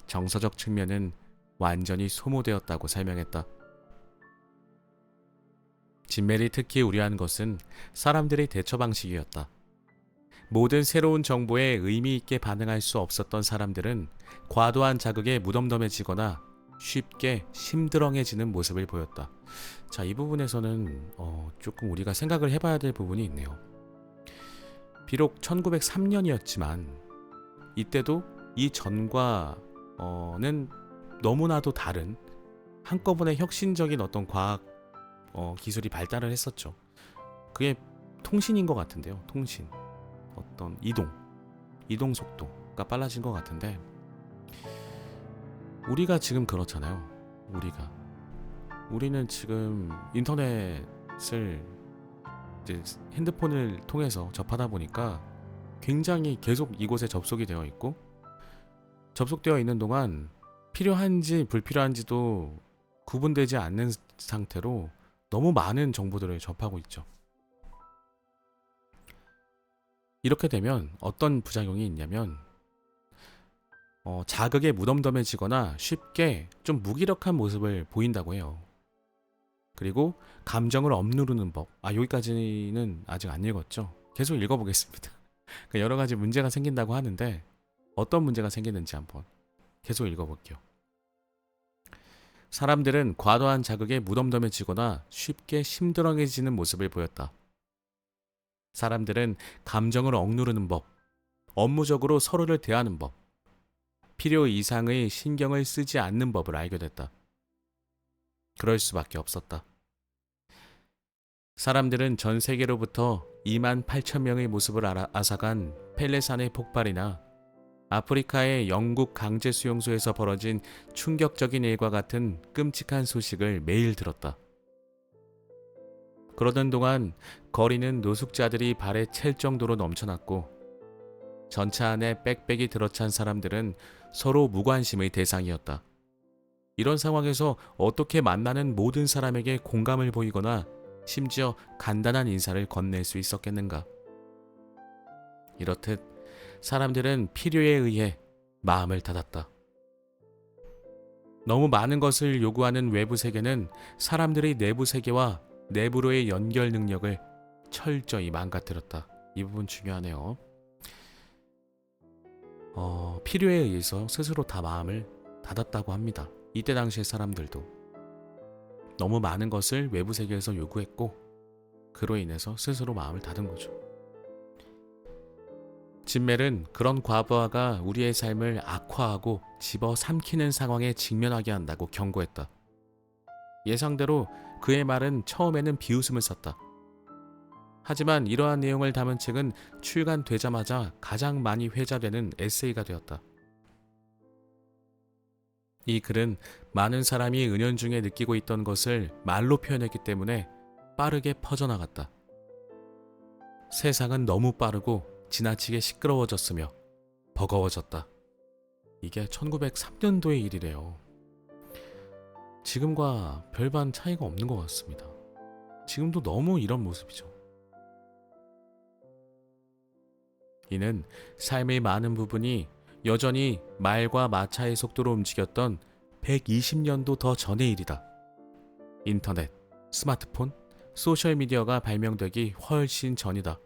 정서적 측면은 완전히 소모되었다고 설명했다. 진멜이 특히 우려한 것은 사람들의 대처 방식이었다. 모든 새로운 정보에 의미 있게 반응할 수 없었던 사람들은 과도한 자극에 무덤덤해지거나 쉽게 심드렁해지는 모습을 보였다. 자, 이 부분에서는 조금 우리가 생각을 해봐야 될 부분이 있네요. 비록 1903년이었지만 이때도 이 전과는 너무나도 다른 한꺼번에 혁신적인 어떤 과학 기술이 발달을 했었죠. 그게 통신인 것 같은데요. 통신, 어떤 이동 속도가 빨라진 것 같은데 우리가 지금 그렇잖아요. 우리는 지금 인터넷을 이제 핸드폰을 통해서 접하다 보니까 굉장히 계속 이곳에 접속이 되어 있고 접속되어 있는 동안 필요한지 불필요한지도 구분되지 않는 상태로 너무 많은 정보들을 접하고 있죠. 이렇게 되면 어떤 부작용이 있냐면 자극에 무덤덤해지거나 쉽게 좀 무기력한 모습을 보인다고 해요. 그리고 감정을 억누르는 법. 여기까지는 아직 안 읽었죠. 계속 읽어보겠습니다. 여러 가지 문제가 생긴다고 하는데 어떤 문제가 생기는지 한번 계속 읽어볼게요. 사람들은 과도한 자극에 무덤덤해지거나 쉽게 심드렁해지는 모습을 보였다. 사람들은 감정을 억누르는 법, 업무적으로 서로를 대하는 법, 필요 이상의 신경을 쓰지 않는 법을 알게 됐다. 그럴 수밖에 없었다. 사람들은 전 세계로부터 2만 8천 명의 모습을 앗아간 펠레산의 폭발이나 아프리카의 영국 강제 수용소에서 벌어진 충격적인 일과 같은 끔찍한 소식을 매일 들었다. 그러던 동안 거리는 노숙자들이 발에 찰 정도로 넘쳐났고 전차 안에 빽빽이 들어찬 사람들은 서로 무관심의 대상이었다. 이런 상황에서 어떻게 만나는 모든 사람에게 공감을 보이거나 심지어 간단한 인사를 건넬 수 있었겠는가? 이렇듯 사람들은 필요에 의해 마음을 닫았다. 너무 많은 것을 요구하는 외부 세계는 사람들의 내부 세계와 내부로의 연결 능력을 철저히 망가뜨렸다. 이 부분 중요하네요. 필요에 의해서 스스로 다 마음을 닫았다고 합니다. 이때 당시의 사람들도 너무 많은 것을 외부 세계에서 요구했고 그로 인해서 스스로 마음을 닫은 거죠. 진멜은 그런 과부하가 우리의 삶을 악화하고 집어삼키는 상황에 직면하게 한다고 경고했다. 예상대로 그의 말은 처음에는 비웃음을 샀다. 하지만 이러한 내용을 담은 책은 출간되자마자 가장 많이 회자되는 에세이가 되었다. 이 글은 많은 사람이 은연중에 느끼고 있던 것을 말로 표현했기 때문에 빠르게 퍼져나갔다. 세상은 너무 빠르고 지나치게 시끄러워졌으며 버거워졌다. 이게 1903년도의 일이래요. 지금과 별반 차이가 없는 것 같습니다. 지금도 너무 이런 모습이죠. 이는 삶의 많은 부분이 여전히 말과 마차의 속도로 움직였던 120년도 더 전의 일이다. 인터넷, 스마트폰, 소셜미디어가 발명되기 훨씬 전이다.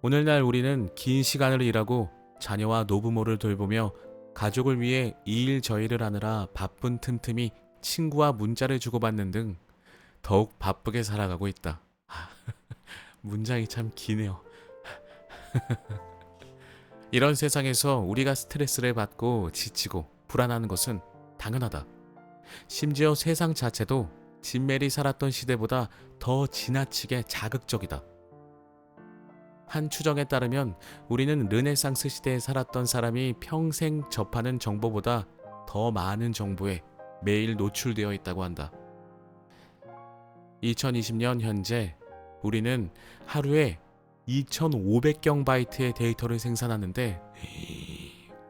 오늘날 우리는 긴 시간을 일하고 자녀와 노부모를 돌보며 가족을 위해 이 일 저 일을 하느라 바쁜 틈틈이 친구와 문자를 주고받는 등 더욱 바쁘게 살아가고 있다. 문장이 참 기네요. 이런 세상에서 우리가 스트레스를 받고 지치고 불안한 것은 당연하다. 심지어 세상 자체도 진멜이 살았던 시대보다 더 지나치게 자극적이다. 한 추정에 따르면 우리는 르네상스 시대에 살았던 사람이 평생 접하는 정보보다 더 많은 정보에 매일 노출되어 있다고 한다. 2020년 현재 우리는 하루에 2500경 바이트의 데이터를 생산하는데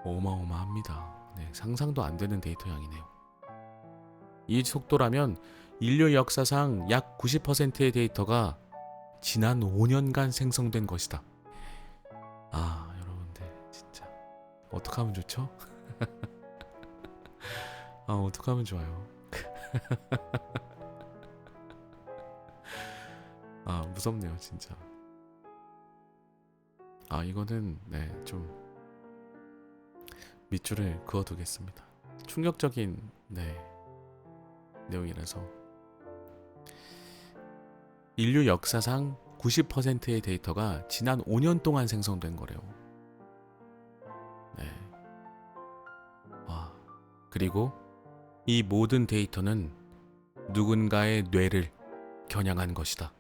어마어마합니다. 네, 상상도 안 되는 데이터 양이네요. 이 속도라면 인류 역사상 약 90%의 데이터가 지난 5년간 생성된 것이다. 여러분들 진짜 어떻게 하면 좋죠? 어떻게 하면 좋아요? 무섭네요 진짜. 이거는 좀 밑줄을 그어두겠습니다. 충격적인 내용이라서. 인류 역사상 90%의 데이터가 지난 5년 동안 생성된 거래요. 그리고 이 모든 데이터는 누군가의 뇌를 겨냥한 것이다.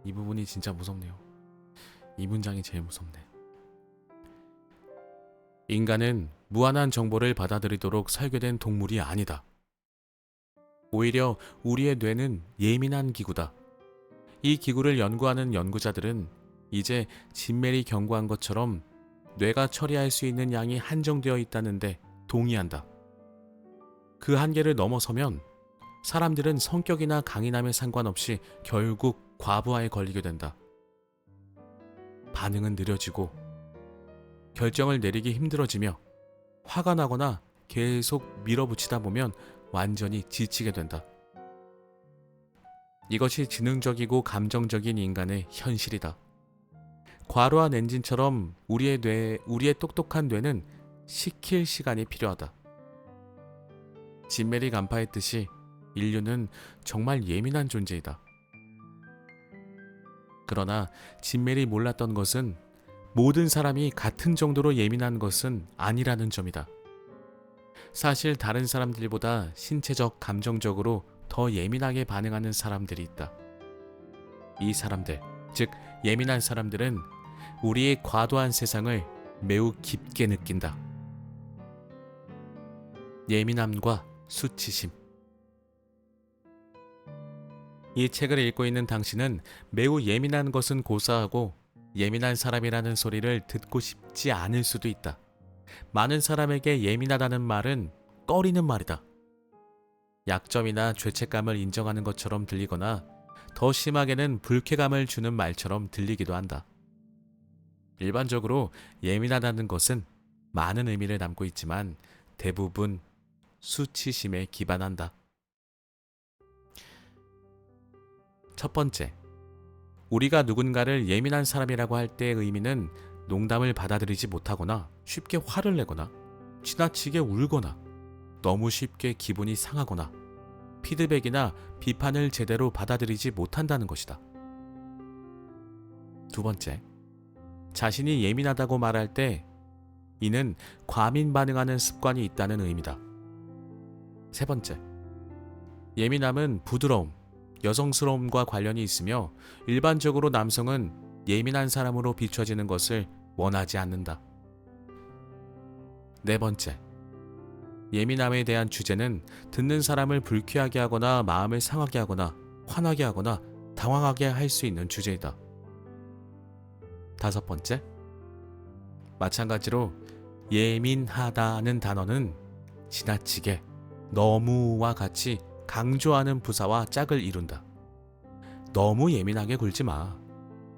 이 부분이 진짜 무섭네요. 이 문장이 제일 무섭네. 인간은 무한한 정보를 받아들이도록 설계된 동물이 아니다. 오히려 우리의 뇌는 예민한 기구다. 이 기구를 연구하는 연구자들은 이제 진멜이 경고한 것처럼 뇌가 처리할 수 있는 양이 한정되어 있다는데 동의한다. 그 한계를 넘어서면 사람들은 성격이나 강인함에 상관없이 결국 과부하에 걸리게 된다. 반응은 느려지고 결정을 내리기 힘들어지며 화가 나거나 계속 밀어붙이다 보면 완전히 지치게 된다. 이것이 지능적이고 감정적인 인간의 현실이다. 과로한 엔진처럼 우리의 똑똑한 뇌는 식힐 시간이 필요하다. 진멜이 간파했듯이 인류는 정말 예민한 존재이다. 그러나 진멜이 몰랐던 것은 모든 사람이 같은 정도로 예민한 것은 아니라는 점이다. 사실 다른 사람들보다 신체적, 감정적으로 더 예민하게 반응하는 사람들이 있다. 이 사람들, 즉 예민한 사람들은 우리의 과도한 세상을 매우 깊게 느낀다. 예민함과 수치심. 이 책을 읽고 있는 당신은 매우 예민한 것은 고사하고 예민한 사람이라는 소리를 듣고 싶지 않을 수도 있다. 많은 사람에게 예민하다는 말은 꺼리는 말이다. 약점이나 죄책감을 인정하는 것처럼 들리거나 더 심하게는 불쾌감을 주는 말처럼 들리기도 한다. 일반적으로 예민하다는 것은 많은 의미를 담고 있지만 대부분 수치심에 기반한다. 첫 번째, 우리가 누군가를 예민한 사람이라고 할 때의 의미는 농담을 받아들이지 못하거나 쉽게 화를 내거나 지나치게 울거나 너무 쉽게 기분이 상하거나 피드백이나 비판을 제대로 받아들이지 못한다는 것이다. 두 번째, 자신이 예민하다고 말할 때 이는 과민 반응하는 습관이 있다는 의미다. 세 번째, 예민함은 부드러움, 여성스러움과 관련이 있으며 일반적으로 남성은 예민한 사람으로 비춰지는 것을 원하지 않는다. 네 번째, 예민함에 대한 주제는 듣는 사람을 불쾌하게 하거나 마음을 상하게 하거나 화나게 하거나 당황하게 할 수 있는 주제이다. 다섯 번째, 마찬가지로 예민하다는 단어는 지나치게, 너무와 같이 강조하는 부사와 짝을 이룬다. 너무 예민하게 굴지 마.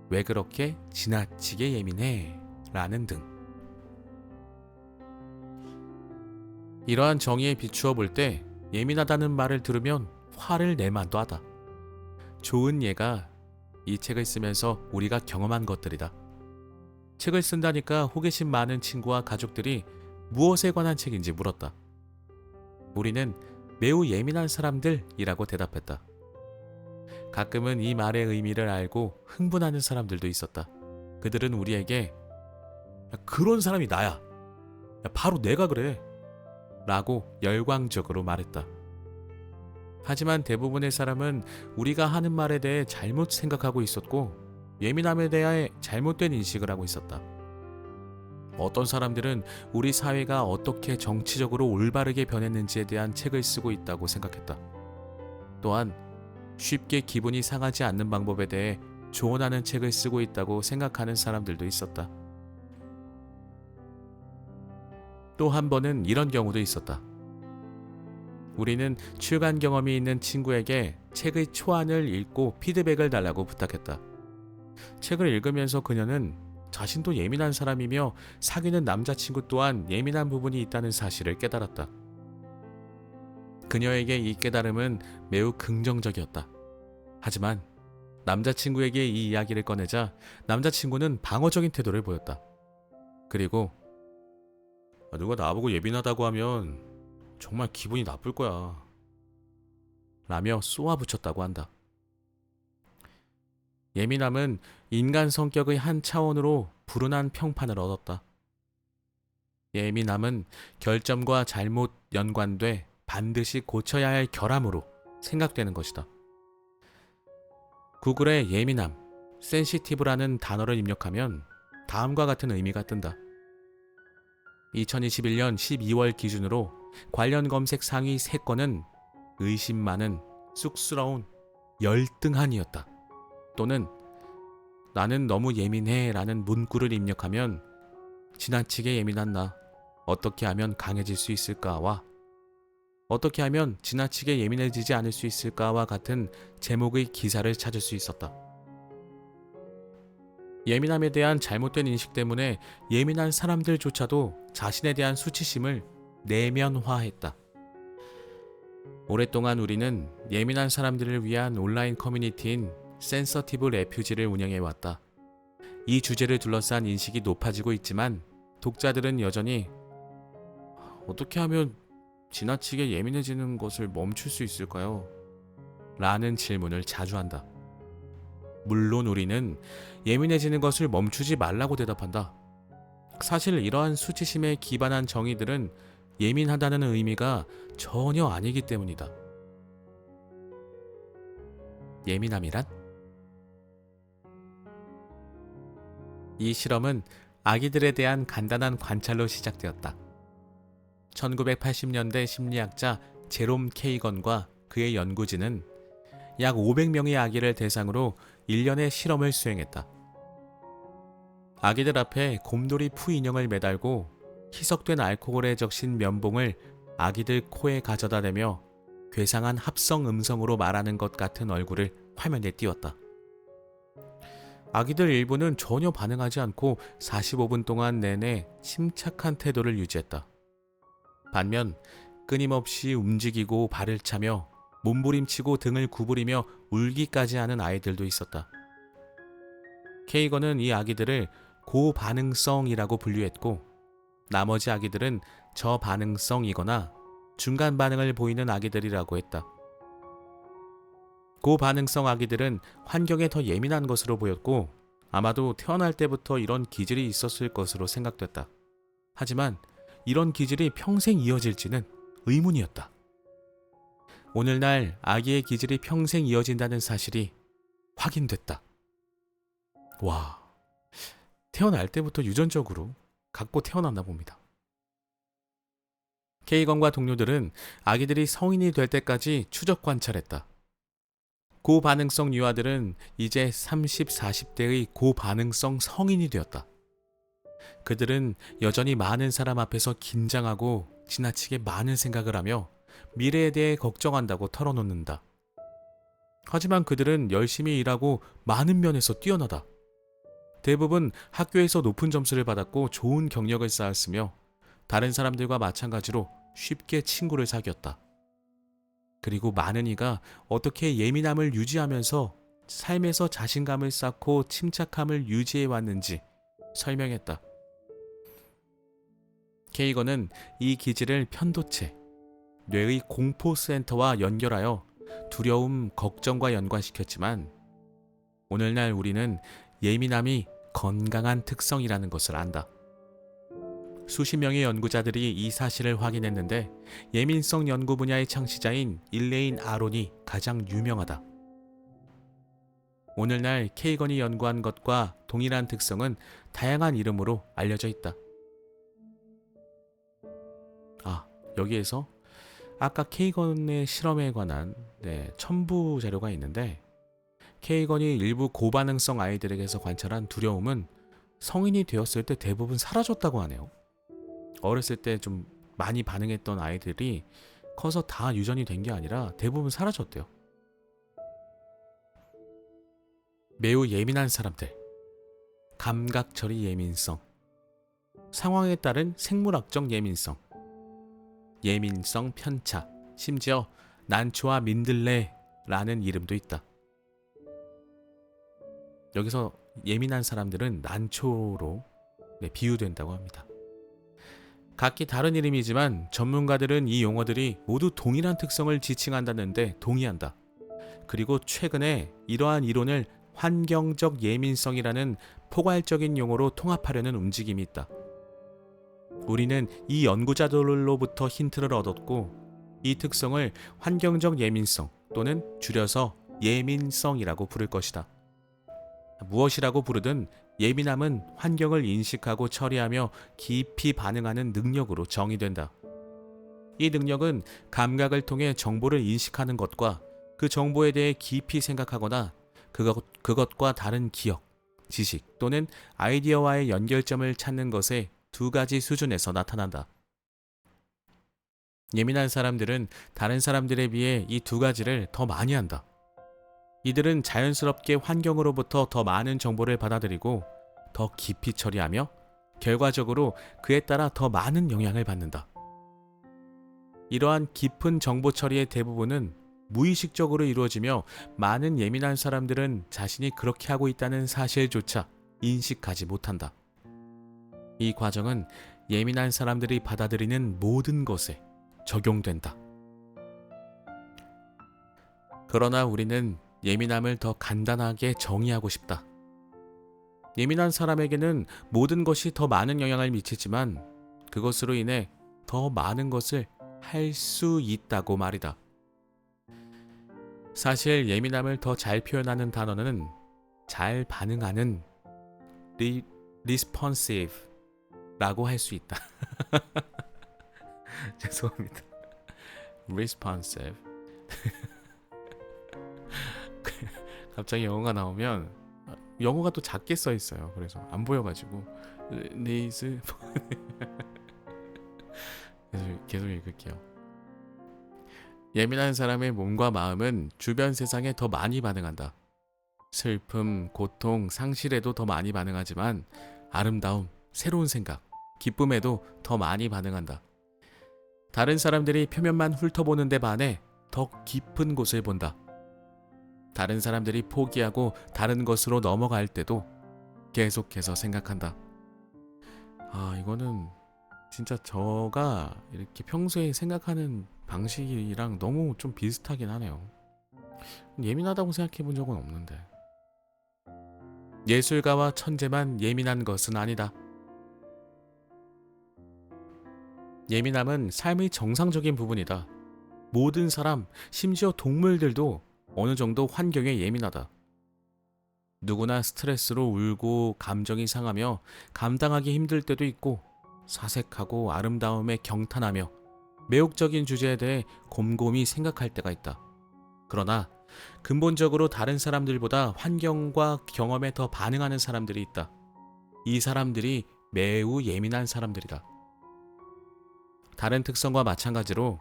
왜 그렇게 지나치게 예민해? 라는 등. 이러한 정의에 비추어 볼 때 예민하다는 말을 들으면 화를 낼만도 하다. 좋은 예가 이 책을 쓰면서 우리가 경험한 것들이다. 책을 쓴다니까 호기심 많은 친구와 가족들이 무엇에 관한 책인지 물었다. 우리는 매우 예민한 사람들이라고 대답했다. 가끔은 이 말의 의미를 알고 흥분하는 사람들도 있었다. 그들은 우리에게 야, 그런 사람이 나야. 야, 바로 내가 그래. 라고 열광적으로 말했다. 하지만 대부분의 사람은 우리가 하는 말에 대해 잘못 생각하고 있었고 예민함에 대해 잘못된 인식을 하고 있었다. 어떤 사람들은 우리 사회가 어떻게 정치적으로 올바르게 변했는지에 대한 책을 쓰고 있다고 생각했다. 또한 쉽게 기분이 상하지 않는 방법에 대해 조언하는 책을 쓰고 있다고 생각하는 사람들도 있었다. 또 한 번은 이런 경우도 있었다. 우리는 출간 경험이 있는 친구에게 책의 초안을 읽고 피드백을 달라고 부탁했다. 책을 읽으면서 그녀는 자신도 예민한 사람이며 사귀는 남자친구 또한 예민한 부분이 있다는 사실을 깨달았다. 그녀에게 이 깨달음은 매우 긍정적이었다. 하지만 남자친구에게 이 이야기를 꺼내자 남자친구는 방어적인 태도를 보였다. 그리고 누가 나보고 예민하다고 하면 정말 기분이 나쁠 거야 라며 쏘아붙였다고 한다. 예민함은 인간 성격의 한 차원으로 불운한 평판을 얻었다. 예민함은 결점과 잘못 연관돼 반드시 고쳐야 할 결함으로 생각되는 것이다. 구글에 예민함, 센시티브라는 단어를 입력하면 다음과 같은 의미가 뜬다. 2021년 12월 기준으로 관련 검색 상위 3건은 의심 많은, 쑥스러운, 열등한이었다. 또는 나는 너무 예민해 라는 문구를 입력하면 지나치게 예민한 나, 어떻게 하면 강해질 수 있을까와 어떻게 하면 지나치게 예민해지지 않을 수 있을까와 같은 제목의 기사를 찾을 수 있었다. 예민함에 대한 잘못된 인식 때문에 예민한 사람들조차도 자신에 대한 수치심을 내면화했다. 오랫동안 우리는 예민한 사람들을 위한 온라인 커뮤니티인 센서티브 레퓨지를 운영해왔다. 이 주제를 둘러싼 인식이 높아지고 있지만 독자들은 여전히 어떻게 하면 지나치게 예민해지는 것을 멈출 수 있을까요? 라는 질문을 자주 한다. 물론 우리는 예민해지는 것을 멈추지 말라고 대답한다. 사실 이러한 수치심에 기반한 정의들은 예민하다는 의미가 전혀 아니기 때문이다. 예민함이란? 이 실험은 아기들에 대한 간단한 관찰로 시작되었다. 1980년대 심리학자 제롬 케이건과 그의 연구진은 약 500명의 아기를 대상으로 1년의 실험을 수행했다. 아기들 앞에 곰돌이 푸 인형을 매달고 희석된 알코올에 적신 면봉을 아기들 코에 가져다 대며 괴상한 합성 음성으로 말하는 것 같은 얼굴을 화면에 띄웠다. 아기들 일부는 전혀 반응하지 않고 45분 동안 내내 침착한 태도를 유지했다. 반면 끊임없이 움직이고 발을 차며 몸부림치고 등을 구부리며 울기까지 하는 아이들도 있었다. 케이건은 이 아기들을 고반응성이라고 분류했고 나머지 아기들은 저반응성이거나 중간 반응을 보이는 아기들이라고 했다. 고반응성 아기들은 환경에 더 예민한 것으로 보였고 아마도 태어날 때부터 이런 기질이 있었을 것으로 생각됐다. 하지만 이런 기질이 평생 이어질지는 의문이었다. 오늘날 아기의 기질이 평생 이어진다는 사실이 확인됐다. 와, 태어날 때부터 유전적으로 갖고 태어났나 봅니다. 케이건과 동료들은 아기들이 성인이 될 때까지 추적 관찰했다. 고반응성 유아들은 이제 30, 40대의 고반응성 성인이 되었다. 그들은 여전히 많은 사람 앞에서 긴장하고 지나치게 많은 생각을 하며 미래에 대해 걱정한다고 털어놓는다. 하지만 그들은 열심히 일하고 많은 면에서 뛰어나다. 대부분 학교에서 높은 점수를 받았고 좋은 경력을 쌓았으며 다른 사람들과 마찬가지로 쉽게 친구를 사귀었다. 그리고 많은 이가 어떻게 예민함을 유지하면서 삶에서 자신감을 쌓고 침착함을 유지해 왔는지 설명했다. 케이건은 이 기질을 편도체, 뇌의 공포센터와 연결하여 두려움, 걱정과 연관시켰지만 오늘날 우리는 예민함이 건강한 특성이라는 것을 안다. 수십 명의 연구자들이 이 사실을 확인했는데 예민성 연구 분야의 창시자인 일레인 아론이 가장 유명하다. 오늘날 케이건이 연구한 것과 동일한 특성은 다양한 이름으로 알려져 있다. 여기에서 아까 케이건의 실험에 관한 첨부 자료가 있는데 케이건이 일부 고반응성 아이들에게서 관찰한 두려움은 성인이 되었을 때 대부분 사라졌다고 하네요. 어렸을 때 좀 많이 반응했던 아이들이 커서 다 유전이 된 게 아니라 대부분 사라졌대요. 매우 예민한 사람들, 감각 처리 예민성, 상황에 따른 생물학적 예민성, 예민성 편차, 심지어 난초와 민들레라는 이름도 있다. 여기서 예민한 사람들은 난초로 비유된다고 합니다. 각기 다른 이름이지만 전문가들은 이 용어들이 모두 동일한 특성을 지칭한다는데 동의한다. 그리고 최근에 이러한 이론을 환경적 예민성이라는 포괄적인 용어로 통합하려는 움직임이 있다. 우리는 이 연구자들로부터 힌트를 얻었고 이 특성을 환경적 예민성 또는 줄여서 예민성이라고 부를 것이다. 무엇이라고 부르든 예민함은 환경을 인식하고 처리하며 깊이 반응하는 능력으로 정의된다. 이 능력은 감각을 통해 정보를 인식하는 것과 그 정보에 대해 깊이 생각하거나 그것과 다른 기억, 지식 또는 아이디어와의 연결점을 찾는 것의 두 가지 수준에서 나타난다. 예민한 사람들은 다른 사람들에 비해 이 두 가지를 더 많이 한다. 이들은 자연스럽게 환경으로부터 더 많은 정보를 받아들이고 더 깊이 처리하며 결과적으로 그에 따라 더 많은 영향을 받는다. 이러한 깊은 정보 처리의 대부분은 무의식적으로 이루어지며 많은 예민한 사람들은 자신이 그렇게 하고 있다는 사실조차 인식하지 못한다. 이 과정은 예민한 사람들이 받아들이는 모든 것에 적용된다. 그러나 우리는 예민함을 더 간단하게 정의하고 싶다. 예민한 사람에게는 모든 것이 더 많은 영향을 미치지만 그것으로 인해 더 많은 것을 할 수 있다고 말이다. 사실 예민함을 더 잘 표현하는 단어는 잘 반응하는 responsive 라고 할 수 있다. 죄송합니다. responsive. 갑자기 영어가 나오면 영어가 또 작게 써 있어요. 그래서 안 보여가지고 계속 읽을게요. 예민한 사람의 몸과 마음은 주변 세상에 더 많이 반응한다. 슬픔, 고통, 상실에도 더 많이 반응하지만 아름다움, 새로운 생각, 기쁨에도 더 많이 반응한다. 다른 사람들이 표면만 훑어보는 데 반해 더 깊은 곳을 본다. 다른 사람들이 포기하고 다른 것으로 넘어갈 때도 계속해서 생각한다. 이거는 진짜 저가 이렇게 평소에 생각하는 방식이랑 너무 좀 비슷하긴 하네요. 예민하다고 생각해 본 적은 없는데. 예술가와 천재만 예민한 것은 아니다. 예민함은 삶의 정상적인 부분이다. 모든 사람, 심지어 동물들도 어느 정도 환경에 예민하다. 누구나 스트레스로 울고 감정이 상하며 감당하기 힘들 때도 있고 사색하고 아름다움에 경탄하며 매혹적인 주제에 대해 곰곰이 생각할 때가 있다. 그러나 근본적으로 다른 사람들보다 환경과 경험에 더 반응하는 사람들이 있다. 이 사람들이 매우 예민한 사람들이다. 다른 특성과 마찬가지로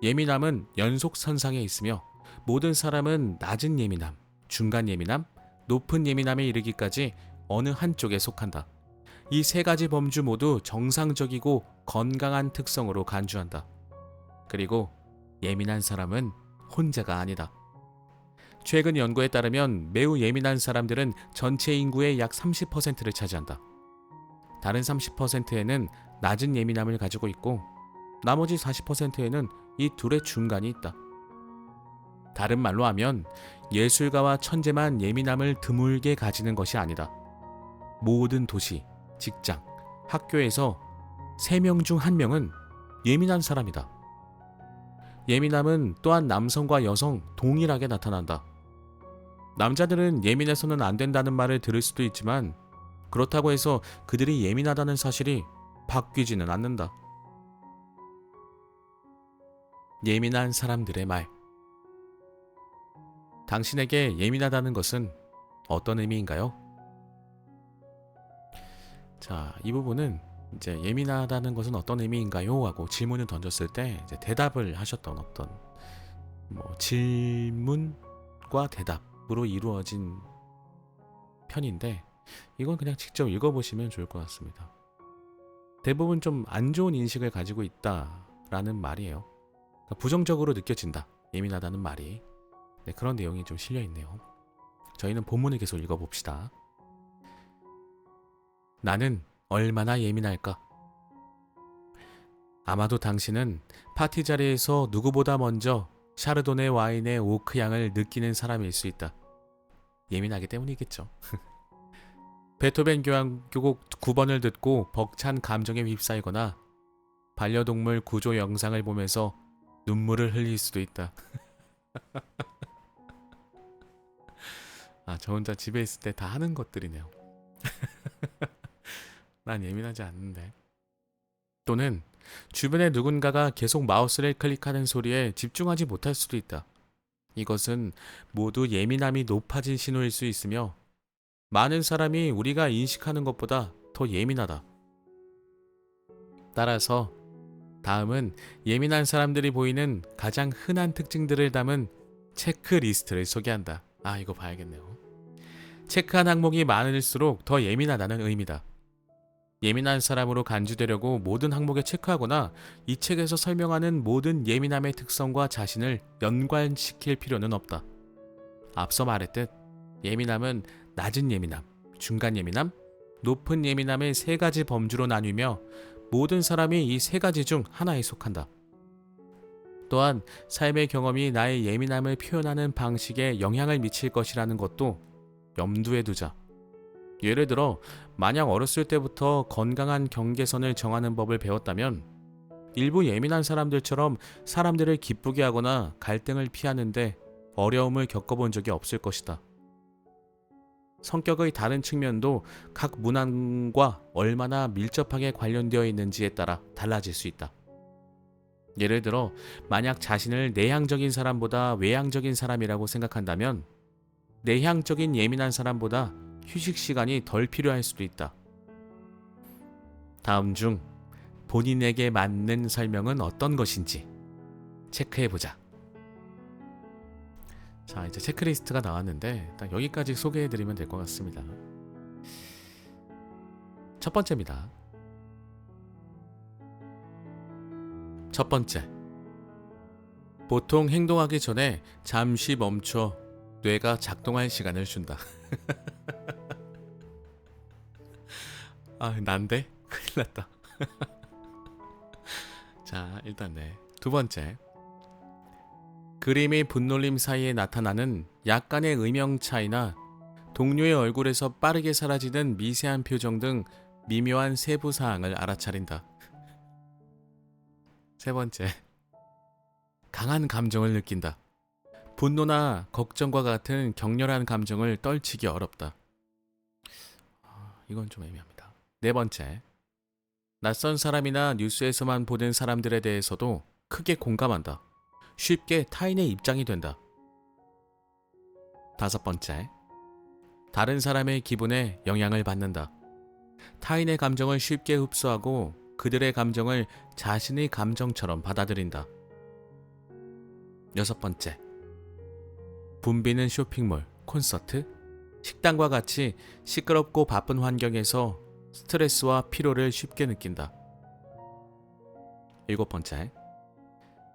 예민함은 연속선상에 있으며 모든 사람은 낮은 예민함, 중간 예민함, 높은 예민함에 이르기까지 어느 한쪽에 속한다. 이 세 가지 범주 모두 정상적이고 건강한 특성으로 간주한다. 그리고 예민한 사람은 혼자가 아니다. 최근 연구에 따르면 매우 예민한 사람들은 전체 인구의 약 30%를 차지한다. 다른 30%에는 낮은 예민함을 가지고 있고 나머지 40%에는 이 둘의 중간이 있다. 다른 말로 하면 예술가와 천재만 예민함을 드물게 가지는 것이 아니다. 모든 도시, 직장, 학교에서 3명 중 1명은 예민한 사람이다. 예민함은 또한 남성과 여성 동일하게 나타난다. 남자들은 예민해서는 안 된다는 말을 들을 수도 있지만 그렇다고 해서 그들이 예민하다는 사실이 바뀌지는 않는다. 예민한 사람들의 말. 당신에게 예민하다는 것은 어떤 의미인가요? 자, 이 부분은 이제 예민하다는 것은 어떤 의미인가요? 하고 질문을 던졌을 때 이제 대답을 하셨던 어떤 질문과 대답으로 이루어진 편인데 이건 그냥 직접 읽어보시면 좋을 것 같습니다. 대부분 좀 안 좋은 인식을 가지고 있다라는 말이에요. 그러니까 부정적으로 느껴진다. 예민하다는 말이. 네, 그런 내용이 좀 실려 있네요. 저희는 본문을 계속 읽어봅시다. 나는 얼마나 예민할까? 아마도 당신은 파티 자리에서 누구보다 먼저 샤르도네 와인의 오크 향을 느끼는 사람일 수 있다. 예민하기 때문이겠죠. 베토벤 교향곡 9번을 듣고 벅찬 감정에 휩싸이거나 반려동물 구조 영상을 보면서 눈물을 흘릴 수도 있다. 아, 저 혼자 집에 있을 때 다 하는 것들이네요. 난 예민하지 않는데. 또는 주변에 누군가가 계속 마우스를 클릭하는 소리에 집중하지 못할 수도 있다. 이것은 모두 예민함이 높아진 신호일 수 있으며 많은 사람이 우리가 인식하는 것보다 더 예민하다. 따라서 다음은 예민한 사람들이 보이는 가장 흔한 특징들을 담은 체크리스트를 소개한다. 아, 이거 봐야겠네요. 체크한 항목이 많을수록 더 예민하다는 의미다. 예민한 사람으로 간주되려고 모든 항목에 체크하거나 이 책에서 설명하는 모든 예민함의 특성과 자신을 연관시킬 필요는 없다. 앞서 말했듯 예민함은 낮은 예민함, 중간 예민함, 높은 예민함의 3가지 범주로 나뉘며 모든 사람이 이 3가지 중 하나에 속한다. 또한 삶의 경험이 나의 예민함을 표현하는 방식에 영향을 미칠 것이라는 것도 염두에 두자. 예를 들어 만약 어렸을 때부터 건강한 경계선을 정하는 법을 배웠다면 일부 예민한 사람들처럼 사람들을 기쁘게 하거나 갈등을 피하는데 어려움을 겪어본 적이 없을 것이다. 성격의 다른 측면도 각 문항과 얼마나 밀접하게 관련되어 있는지에 따라 달라질 수 있다. 예를 들어 만약 자신을 내향적인 사람보다 외향적인 사람이라고 생각한다면 내향적인 예민한 사람보다 휴식 시간이 덜 필요할 수도 있다. 다음 중 본인에게 맞는 설명은 어떤 것인지 체크해보자. 자, 이제 체크리스트가 나왔는데 딱 여기까지 소개해드리면 될 것 같습니다. 첫 번째입니다. 첫 번째, 보통 행동하기 전에 잠시 멈춰 뇌가 작동할 시간을 준다. 아, 난데? 큰일 났다. 자, 일단 네. 두 번째. 그림의 분놀림 사이에 나타나는 약간의 의명 차이나 동료의 얼굴에서 빠르게 사라지는 미세한 표정 등 미묘한 세부 사항을 알아차린다. 세 번째. 강한 감정을 느낀다. 분노나 걱정과 같은 격렬한 감정을 떨치기 어렵다. 이건 좀 애매합니다. 네 번째. 낯선 사람이나 뉴스에서만 보는 사람들에 대해서도 크게 공감한다. 쉽게 타인의 입장이 된다. 다섯 번째. 다른 사람의 기분에 영향을 받는다. 타인의 감정을 쉽게 흡수하고 그들의 감정을 자신의 감정처럼 받아들인다. 여섯 번째. 붐비는 쇼핑몰, 콘서트, 식당과 같이 시끄럽고 바쁜 환경에서 스트레스와 피로를 쉽게 느낀다. 일곱 번째.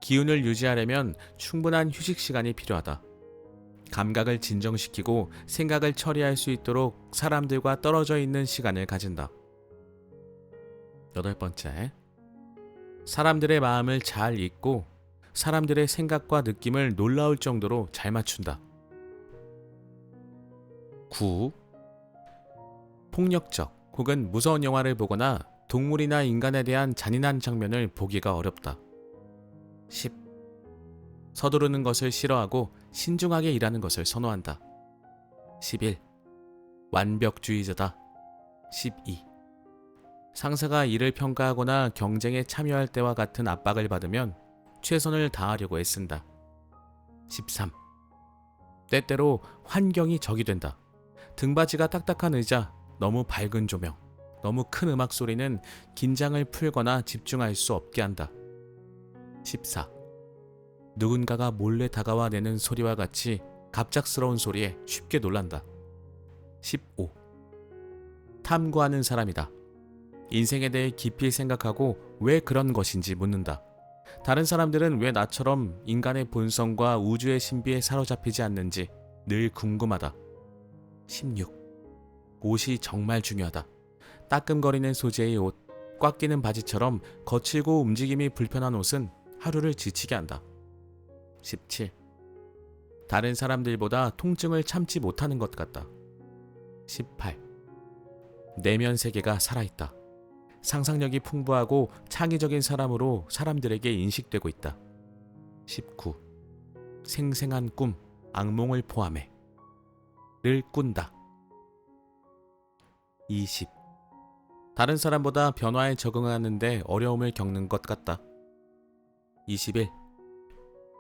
기운을 유지하려면 충분한 휴식 시간이 필요하다. 감각을 진정시키고 생각을 처리할 수 있도록 사람들과 떨어져 있는 시간을 가진다. 여덟 번째. 사람들의 마음을 잘 읽고 사람들의 생각과 느낌을 놀라울 정도로 잘 맞춘다. 9. 폭력적 혹은 무서운 영화를 보거나 동물이나 인간에 대한 잔인한 장면을 보기가 어렵다. 10. 서두르는 것을 싫어하고 신중하게 일하는 것을 선호한다. 11. 완벽주의자다. 12. 상사가 일을 평가하거나 경쟁에 참여할 때와 같은 압박을 받으면 최선을 다하려고 애쓴다. 13. 때때로 환경이 적이 된다. 등받이가 딱딱한 의자, 너무 밝은 조명, 너무 큰 음악 소리는 긴장을 풀거나 집중할 수 없게 한다. 14. 누군가가 몰래 다가와 내는 소리와 같이 갑작스러운 소리에 쉽게 놀란다. 15. 탐구하는 사람이다. 인생에 대해 깊이 생각하고 왜 그런 것인지 묻는다. 다른 사람들은 왜 나처럼 인간의 본성과 우주의 신비에 사로잡히지 않는지 늘 궁금하다. 16. 옷이 정말 중요하다. 따끔거리는 소재의 옷, 꽉 끼는 바지처럼 거칠고 움직임이 불편한 옷은 하루를 지치게 한다. 17. 다른 사람들보다 통증을 참지 못하는 것 같다. 18. 내면 세계가 살아있다. 상상력이 풍부하고 창의적인 사람으로 사람들에게 인식되고 있다. 19. 생생한 꿈, 악몽을 포함해 를 꾼다. 20. 다른 사람보다 변화에 적응하는데 어려움을 겪는 것 같다. 21.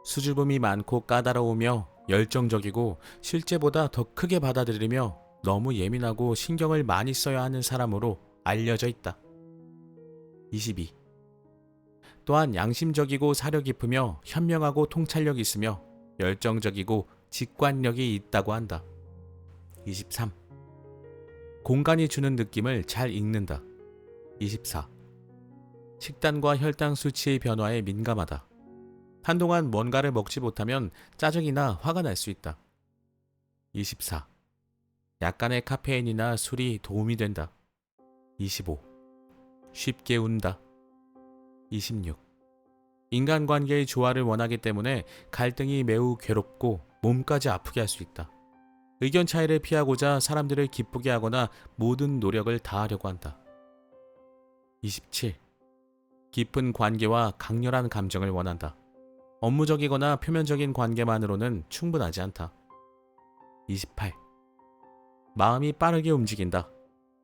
수줍음이 많고 까다로우며 열정적이고 실제보다 더 크게 받아들이며 너무 예민하고 신경을 많이 써야 하는 사람으로 알려져 있다. 22. 또한 양심적이고 사려 깊으며 현명하고 통찰력이 있으며 열정적이고 직관력이 있다고 한다. 23. 공간이 주는 느낌을 잘 읽는다. 24. 식단과 혈당 수치의 변화에 민감하다. 한동안 뭔가를 먹지 못하면 짜증이나 화가 날 수 있다. 24. 약간의 카페인이나 술이 도움이 된다. 25. 쉽게 운다. 26. 인간관계의 조화를 원하기 때문에 갈등이 매우 괴롭고 몸까지 아프게 할 수 있다. 의견 차이를 피하고자 사람들을 기쁘게 하거나 모든 노력을 다하려고 한다. 27. 깊은 관계와 강렬한 감정을 원한다. 업무적이거나 표면적인 관계만으로는 충분하지 않다. 28. 마음이 빠르게 움직인다.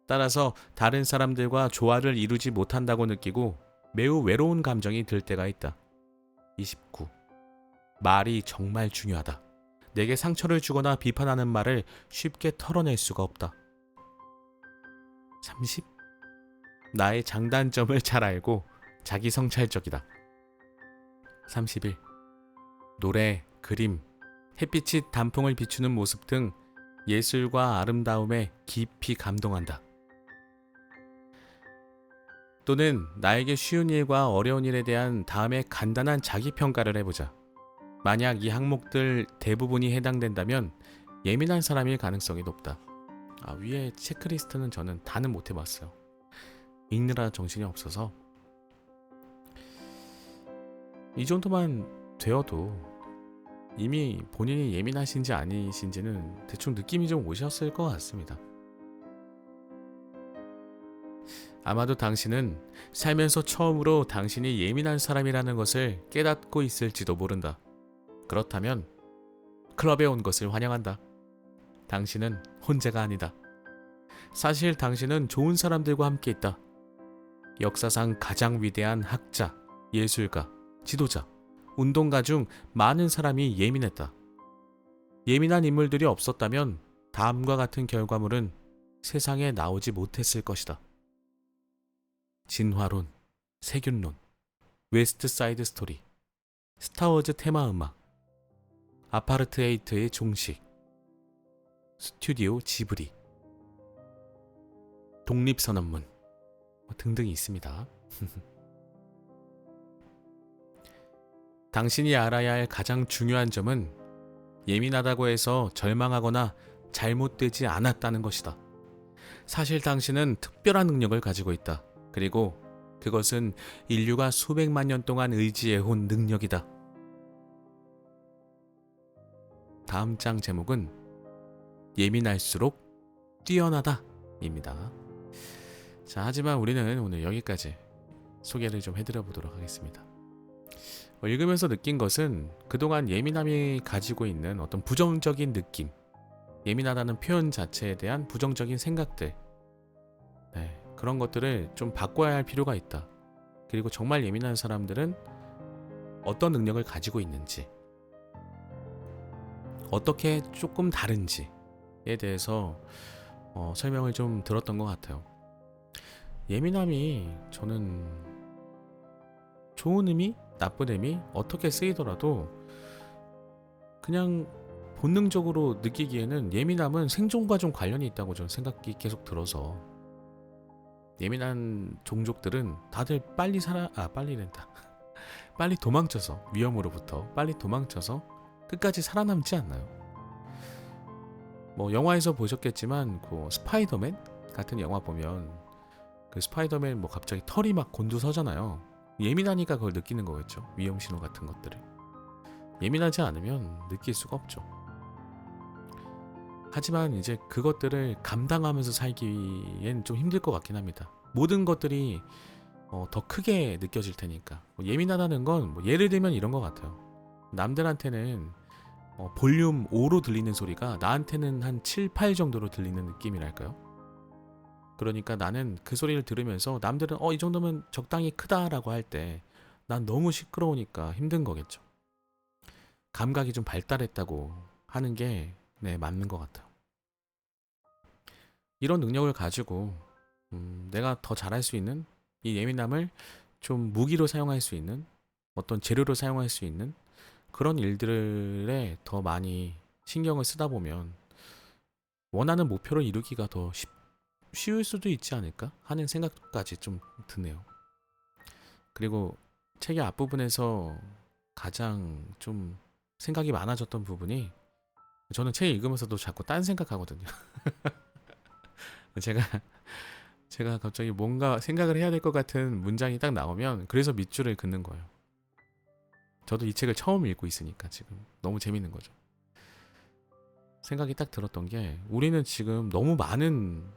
따라서 다른 사람들과 조화를 이루지 못한다고 느끼고 매우 외로운 감정이 들 때가 있다. 29. 말이 정말 중요하다. 내게 상처를 주거나 비판하는 말을 쉽게 털어낼 수가 없다. 30. 나의 장단점을 잘 알고 자기 성찰적이다. 31. 노래, 그림, 햇빛이 단풍을 비추는 모습 등 예술과 아름다움에 깊이 감동한다. 또는 나에게 쉬운 일과 어려운 일에 대한 다음에 간단한 자기평가를 해보자. 만약 이 항목들 대부분이 해당된다면 예민한 사람일 가능성이 높다. 위에 체크리스트는 저는 다는 못 해봤어요. 읽느라 정신이 없어서. 이 정도만 되어도 이미 본인이 예민하신지 아니신지는 대충 느낌이 좀 오셨을 것 같습니다. 아마도 당신은 살면서 처음으로 당신이 예민한 사람이라는 것을 깨닫고 있을지도 모른다. 그렇다면 클럽에 온 것을 환영한다. 당신은 혼자가 아니다. 사실 당신은 좋은 사람들과 함께 있다. 역사상 가장 위대한 학자, 예술가, 지도자, 운동가 중 많은 사람이 예민했다. 예민한 인물들이 없었다면 다음과 같은 결과물은 세상에 나오지 못했을 것이다. 진화론, 세균론, 웨스트 사이드 스토리, 스타워즈 테마 음악, 아파르트헤이트의 종식, 스튜디오 지브리, 독립선언문 등등이 있습니다. 당신이 알아야 할 가장 중요한 점은 예민하다고 해서 절망하거나 잘못되지 않았다는 것이다. 사실 당신은 특별한 능력을 가지고 있다. 그리고 그것은 인류가 수백만 년 동안 의지해온 능력이다. 다음 장 제목은 예민할수록 뛰어나다 입니다. 자, 하지만 우리는 오늘 여기까지 소개를 좀 해드려 보도록 하겠습니다. 읽으면서 느낀 것은 그동안 예민함이 가지고 있는 어떤 부정적인 느낌, 예민하다는 표현 자체에 대한 부정적인 생각들, 그런 것들을 좀 바꿔야 할 필요가 있다. 그리고 정말 예민한 사람들은 어떤 능력을 가지고 있는지, 어떻게 조금 다른지에 대해서 설명을 좀 들었던 것 같아요. 예민함이 저는 좋은 의미, 나쁜 의미 어떻게 쓰이더라도 그냥 본능적으로 느끼기에는 예민함은 생존과 좀 관련이 있다고 저는 생각이 계속 들어서, 예민한 종족들은 다들 빨리 도망쳐서, 위험으로부터 빨리 도망쳐서 끝까지 살아남지 않나요? 뭐 영화에서 보셨겠지만 그 스파이더맨 같은 영화 보면 그 스파이더맨 뭐 갑자기 털이 막 곤두서잖아요. 예민하니까 그걸 느끼는 거겠죠. 위험 신호 같은 것들을. 예민하지 않으면 느낄 수가 없죠. 하지만 이제 그것들을 감당하면서 살기엔 좀 힘들 것 같긴 합니다. 모든 것들이 더 크게 느껴질 테니까. 예민하다는 건 뭐 예를 들면 이런 것 같아요. 남들한테는 볼륨 5로 들리는 소리가 나한테는 한 7, 8 정도로 들리는 느낌이랄까요? 그러니까 나는 그 소리를 들으면서 남들은 이 정도면 적당히 크다라고 할 때 난 너무 시끄러우니까 힘든 거겠죠. 감각이 좀 발달했다고 하는 게 맞는 것 같아요. 이런 능력을 가지고 내가 더 잘할 수 있는, 이 예민함을 좀 무기로 사용할 수 있는, 어떤 재료로 사용할 수 있는 그런 일들에 더 많이 신경을 쓰다 보면 원하는 목표를 이루기가 더 쉬울 수도 있지 않을까 하는 생각까지 좀 드네요. 그리고 책의 앞부분에서 가장 좀 생각이 많아졌던 부분이, 저는 책 읽으면서도 자꾸 딴 생각하거든요. 제가 갑자기 뭔가 생각을 해야 될 것 같은 문장이 딱 나오면 그래서 밑줄을 긋는 거예요. 저도 이 책을 처음 읽고 있으니까 지금 너무 재밌는 거죠. 생각이 딱 들었던 게, 우리는 지금 너무 많은,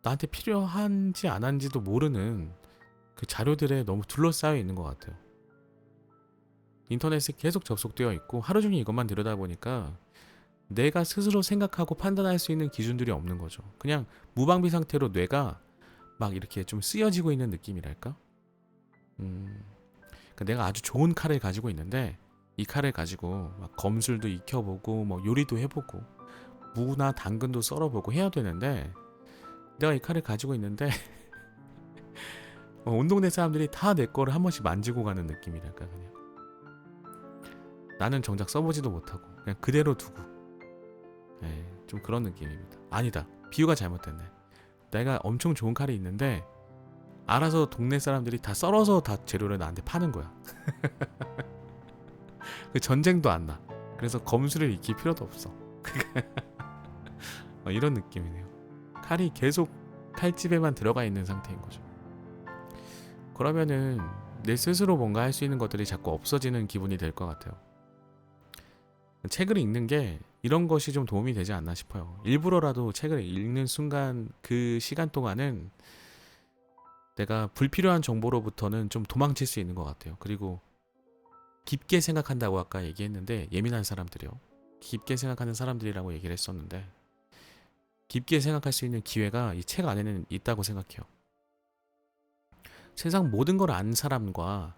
나한테 필요한지 안 한지도 모르는 그 자료들에 너무 둘러싸여 있는 것 같아요. 인터넷에 계속 접속되어 있고 하루 종일 이것만 들여다보니까 내가 스스로 생각하고 판단할 수 있는 기준들이 없는 거죠. 그냥 무방비 상태로 뇌가 막 이렇게 좀 쓰여지고 있는 느낌이랄까? 그러니까 내가 아주 좋은 칼을 가지고 있는데 이 칼을 가지고 막 검술도 익혀보고 뭐 요리도 해보고 무나 당근도 썰어보고 해야 되는데, 내가 이 칼을 가지고 있는데 온 동네 사람들이 다 내 거를 한 번씩 만지고 가는 느낌이랄까. 그냥 나는 정작 써보지도 못하고 그냥 그대로 두고, 좀 그런 느낌입니다. 아니다, 비유가 잘못됐네. 내가 엄청 좋은 칼이 있는데 알아서 동네 사람들이 다 썰어서 다 재료를 나한테 파는 거야. 그 전쟁도 안 나. 그래서 검술을 익힐 필요도 없어. 이런 느낌이네요. 칼이 계속 칼집에만 들어가 있는 상태인 거죠. 그러면은 내 스스로 뭔가 할 수 있는 것들이 자꾸 없어지는 기분이 될 것 같아요. 책을 읽는 게 이런 것이 좀 도움이 되지 않나 싶어요. 일부러라도 책을 읽는 순간 그 시간 동안은 내가 불필요한 정보로부터는 좀 도망칠 수 있는 것 같아요. 그리고 깊게 생각한다고 아까 얘기했는데 예민한 사람들이요. 깊게 생각하는 사람들이라고 얘기를 했었는데 깊게 생각할 수 있는 기회가 이 책 안에는 있다고 생각해요. 세상 모든 걸 아는 사람과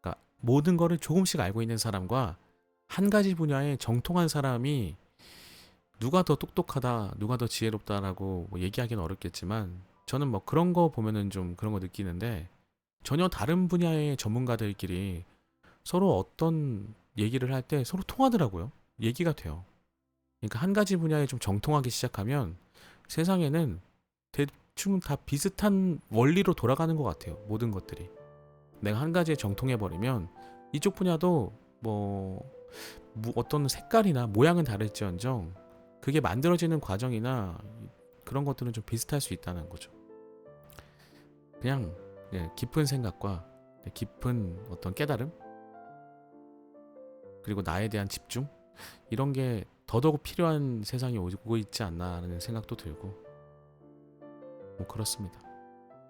그러니까 모든 거를 조금씩 알고 있는 사람과 한 가지 분야에 정통한 사람이 누가 더 똑똑하다, 누가 더 지혜롭다라고 뭐 얘기하기는 어렵겠지만 저는 뭐 그런 거 보면은 좀 그런 거 느끼는데 전혀 다른 분야의 전문가들끼리 서로 어떤 얘기를 할 때 서로 통하더라고요. 얘기가 돼요. 그러니까 한 가지 분야에 좀 정통하기 시작하면 세상에는 대충 다 비슷한 원리로 돌아가는 것 같아요. 모든 것들이. 내가 한 가지에 정통해버리면 이쪽 분야도 뭐 어떤 색깔이나 모양은 다를지언정 그게 만들어지는 과정이나 그런 것들은 좀 비슷할 수 있다는 거죠. 그냥 깊은 생각과 깊은 어떤 깨달음 그리고 나에 대한 집중 이런 게 더더욱 필요한 세상이 오고 있지 않나라는 생각도 들고 뭐 그렇습니다.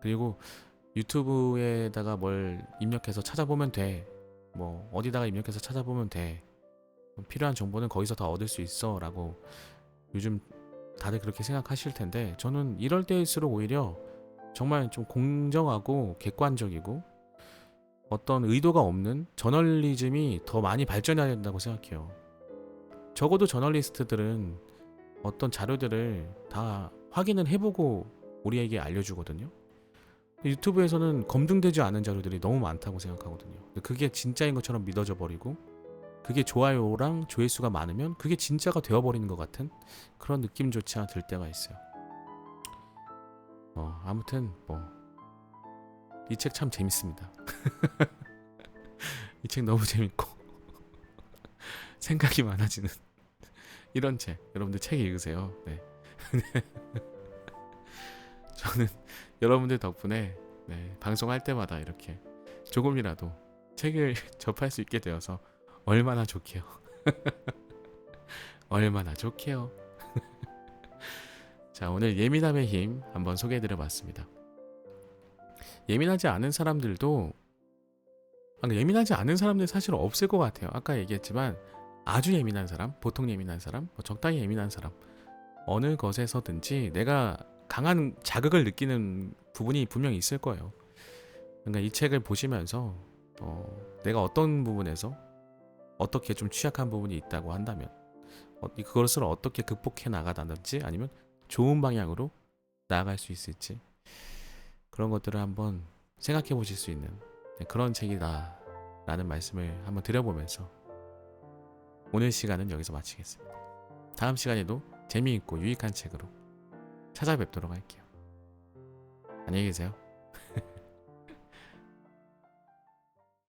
그리고 유튜브에다가 뭘 입력해서 찾아보면 돼. 뭐 어디다가 입력해서 찾아보면 돼. 필요한 정보는 거기서 다 얻을 수 있어 라고 요즘 다들 그렇게 생각하실 텐데 저는 이럴 때일수록 오히려 정말 좀 공정하고 객관적이고 어떤 의도가 없는 저널리즘이 더 많이 발전해야 된다고 생각해요. 적어도 저널리스트들은 어떤 자료들을 다 확인을 해보고 우리에게 알려주거든요. 유튜브에서는 검증되지 않은 자료들이 너무 많다고 생각하거든요. 그게 진짜인 것처럼 믿어져 버리고 그게 좋아요랑 조회수가 많으면 그게 진짜가 되어버리는 것 같은 그런 느낌조차 들 때가 있어요. 아무튼 이 책 참 재밌습니다. 이 책 너무 재밌고 생각이 많아지는 이런 책. 여러분들 책 읽으세요. 네. 저는 여러분들 덕분에 방송할 때마다 이렇게 조금이라도 책을 접할 수 있게 되어서 얼마나 좋게요. 얼마나 좋게요. 자, 오늘 예민함의 힘 한번 소개해드려 봤습니다. 예민하지 않은 사람들도 예민하지 않은 사람들 사실 없을 것 같아요. 아까 얘기했지만 아주 예민한 사람, 보통 예민한 사람, 적당히 예민한 사람 어느 것에서든지 내가 강한 자극을 느끼는 부분이 분명히 있을 거예요. 그러니까 이 책을 보시면서 내가 어떤 부분에서 어떻게 좀 취약한 부분이 있다고 한다면 그것을 어떻게 극복해 나가다든지 아니면 좋은 방향으로 나아갈 수 있을지 그런 것들을 한번 생각해 보실 수 있는 그런 책이다 라는 말씀을 한번 드려보면서 오늘 시간은 여기서 마치겠습니다. 다음 시간에도 재미있고 유익한 책으로 찾아뵙도록 할게요. 안녕히 계세요.